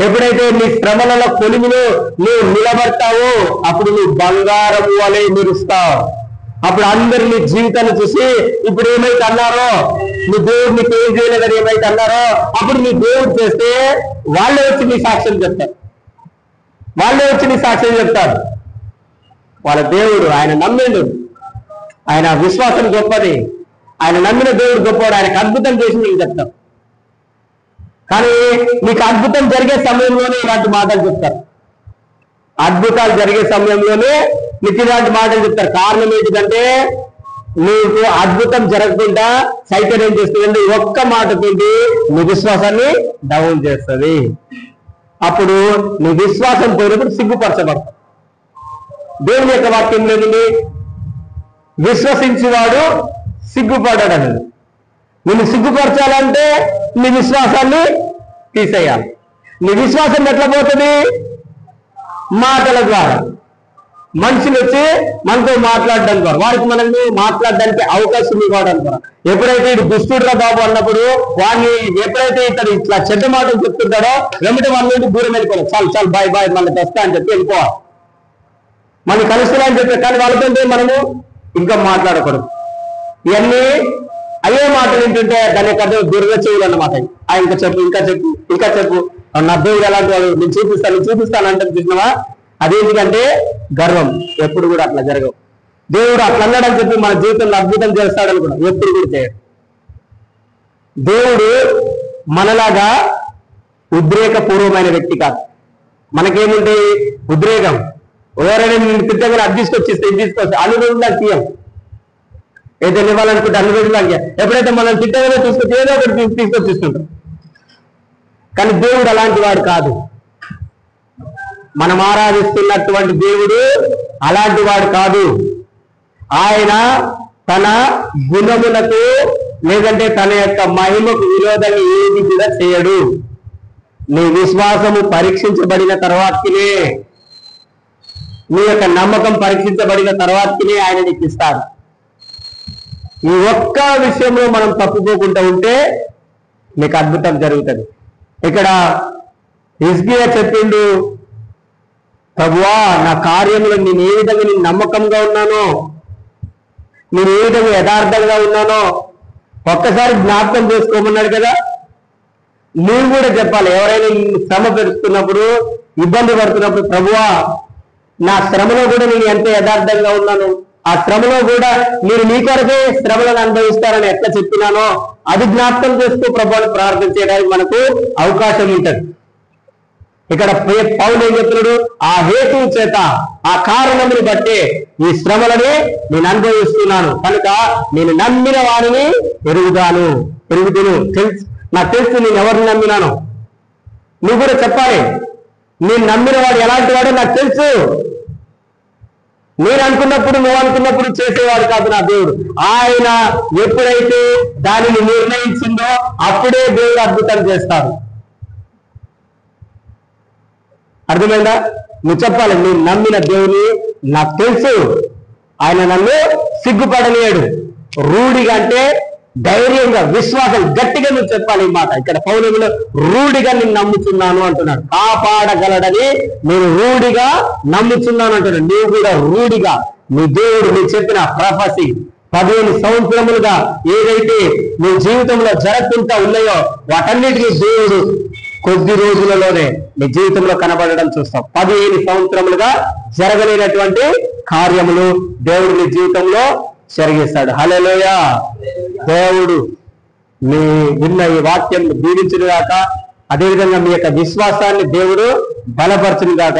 Speaker 1: ఎప్పుడైతే నీ శ్రమలలో కొలుములు నువ్వు నిలబడతావో అప్పుడు నువ్వు బంగారం వలె మెరుస్తావు. అప్పుడు అందరు నీ జీవితాన్ని చూసి ఇప్పుడు ఏమైతే అన్నారో, నీ దేవుడు నీకు ఏం చేయలేదని ఏమైతే అన్నారో, అప్పుడు నీ దేవుడు చేస్తే వాళ్ళే వచ్చి నీ సాక్ష్యం చెప్తారు. వాళ్ళే వచ్చి నీ సాక్ష్యం చెప్తారు. వాళ్ళ దేవుడు ఆయన నమ్మిండు, ఆయన విశ్వాసం గొప్పది, ఆయన నమ్మిన దేవుడు గొప్పవాడు, ఆయనకు అద్భుతం చేసి నీకు చెప్తారు. కానీ నీకు అద్భుతం జరిగే సమయంలోనే ఇలాంటి మాటలు చెప్తారు. అద్భుతాలు జరిగే సమయంలోనే నీకు ఇలాంటి మాటలు చెప్తారు. కారణం ఏంటిదంటే నీకు అద్భుతం జరగకుండా సైతం ఏం చేస్తుందంటే ఒక్క మాటతోటి నీ విశ్వాసాన్ని డౌన్ చేస్తుంది. అప్పుడు నీ విశ్వాసం పోయినప్పుడు సిగ్గుపరచబడతావు. దేవుని యొక్క వాక్యం లేదండి, విశ్వసించేవాడు సిగ్గుపడ్డాడని. నిన్ను సిగ్గుపరచాలంటే నీ విశ్వాసాన్ని తీసేయాలి. నీ విశ్వాసం ఎట్లా పోతుంది? మాటల ద్వారా. మనుషులు వచ్చి మనతో మాట్లాడడం ద్వారా, వారికి మనల్ని మాట్లాడడానికి అవకాశం ఇవ్వడం ద్వారా. ఎప్పుడైతే ఇటు దుష్టుడుగా బాబు అన్నప్పుడు వాడిని ఎప్పుడైతే ఇతడు ఇట్లా చెడ్డ మాటలు చెప్తుంటాడో వెంబడి వాళ్ళ నుండి దూరం వెళ్ళిపోవాలి. చాలు చాలు బాయ్ బాయ్ మళ్ళీ తెస్తా అని చెప్పి వెళ్ళిపోవాలి. మనం కలుస్తున్నా అని చెప్పి, కానీ వాళ్ళతో మనము ఇంకా మాట్లాడకూడదు. ఇవన్నీ అయ్యే మాటలు ఏంటంటే దాని యొక్క దుర్గ చెవులు అన్నమాట. ఇంకా చెప్పు ఇంకా చెప్పు ఇంకా చెప్పు, నా దేవుడు ఎలాంటి వాడు, నేను చూపిస్తాను అంటే చూసినావా? అదేంటికంటే గర్వం. ఎప్పుడు కూడా అట్లా జరగవు. దేవుడు అట్లా అన్నాడని చెప్పి మన జీవితంలో అద్భుతం చేస్తాడని కూడా ఎప్పుడు కూడా చేయడు. దేవుడు మనలాగా ఉద్రేకపూర్వమైన వ్యక్తి కాదు. మనకేముంటే ఉద్రేకం, ఎవరైనా నేను తిట్టగానే అది తీసుకొచ్చిస్తే ఇది తీసుకొస్తే అన్ని రోజులు తీయం. ఏదైనా ఇవ్వాలనుకుంటే అన్ని రోజులు ఎప్పుడైతే మనం తిట్టగానే తీసుకొచ్చి ఏదో ఒకటి తీసుకొచ్చిస్తుంటాం. కానీ దేవుడు అలాంటి వాడు కాదు. మనం ఆరాధిస్తున్నటువంటి దేవుడు అలాంటి వాడు కాదు. ఆయన తన గుణములకు లేదంటే తన యొక్క మహిమకు విరోధంగా ఏది కూడా చేయడు. నీ విశ్వాసము పరీక్షించబడిన తర్వాతనే, నీ యొక్క నమ్మకం పరీక్షించబడిన తర్వాతనే ఆయన నీకు ఇస్తాడు. ఈ ఒక్క విషయంలో మనం తప్పుకోకుండా ఉంటే నీకు అద్భుతం జరుగుతుంది. ఇక్కడ హిజ్కియా చెప్పిండు, ప్రభువా నా కార్యంలో నేను ఏ విధంగా నేను నమ్మకంగా ఉన్నానో, నేను ఏ విధంగా యథార్థంగా ఉన్నానో ఒక్కసారి జ్ఞాపకం చేసుకోమన్నాడు కదా. నువ్వు కూడా చెప్పాలి. ఎవరైనా శ్రమ పెడుతున్నప్పుడు, ఇబ్బంది పడుతున్నప్పుడు, ప్రభువా నా శ్రమలో కూడా నేను ఎంత యథార్థంగా ఉన్నాను, ఆ శ్రమలో కూడా మీరు మీ కొరకే శ్రమలను అనుభవిస్తారని ఎట్లా చెప్పినానో అది జ్ఞాపకం చేస్తూ ప్రభువుని ప్రార్థన చేయడానికి మనకు అవకాశం ఉంటుంది. ఇక్కడ పౌలు ఏం చెప్తున్నాడు? ఆ హేతువు చేత, ఆ కారణముని బట్టే ఈ శ్రమలని నేను అనుభవిస్తున్నాను, కనుక నేను నమ్మిన వారిని ఎరుగుదును. నాకు తెలుసు నేను ఎవరిని నమ్మినాను. నువ్వు కూడా చెప్పాలి, నేను నమ్మిన వాడు ఎలాంటి వాడో నాకు తెలుసు. నేను అనుకున్నప్పుడు నువ్వు అనుకున్నప్పుడు చేసేవాడు కాదు నా దేవుడు. ఆయన ఎప్పుడైతే దానిని నిర్ణయించిందో అప్పుడే దేవుడు అద్భుతం చేస్తాడు. అర్థమైందా? నువ్వు చెప్పాలి, నేను నమ్మిన దేవుని నాకు తెలుసు, ఆయన నన్ను సిగ్గుపడలేడు. రూఢిగా అంటే ధైర్యంగా, విశ్వాసం గట్టిగా నువ్వు చెప్పాలి ఈ మాట. ఇక్కడ పౌలులో రూఢిగా నేను నమ్ముతున్నాను అంటున్నాడు. కాపాడగలడని నేను రూఢిగా నమ్ముతున్నాను అంటున్నాడు. నువ్వు కూడా రూఢిగా నీ దేవుడు నీ చెప్పిన ప్రొఫెసీ 15 సంవత్సరములుగా ఏదైతే నీ జీవితంలో జరగకుండా ఉన్నాయో వాటన్నిటికీ దేవుడు కొద్ది రోజులలోనే నీ జీవితంలో కనబడడం చూస్తాం. 15 సంవత్సరములుగా జరగలేనటువంటి కార్యములు దేవుడు నీ జీవితంలో జరిగిస్తాడు. హల్లెలూయా. దేవుడు మీ విన్న ఈ వాక్యం దీవించును గాక. అదేవిధంగా మీ యొక్క విశ్వాసాన్ని దేవుడు బలపరచును గాక.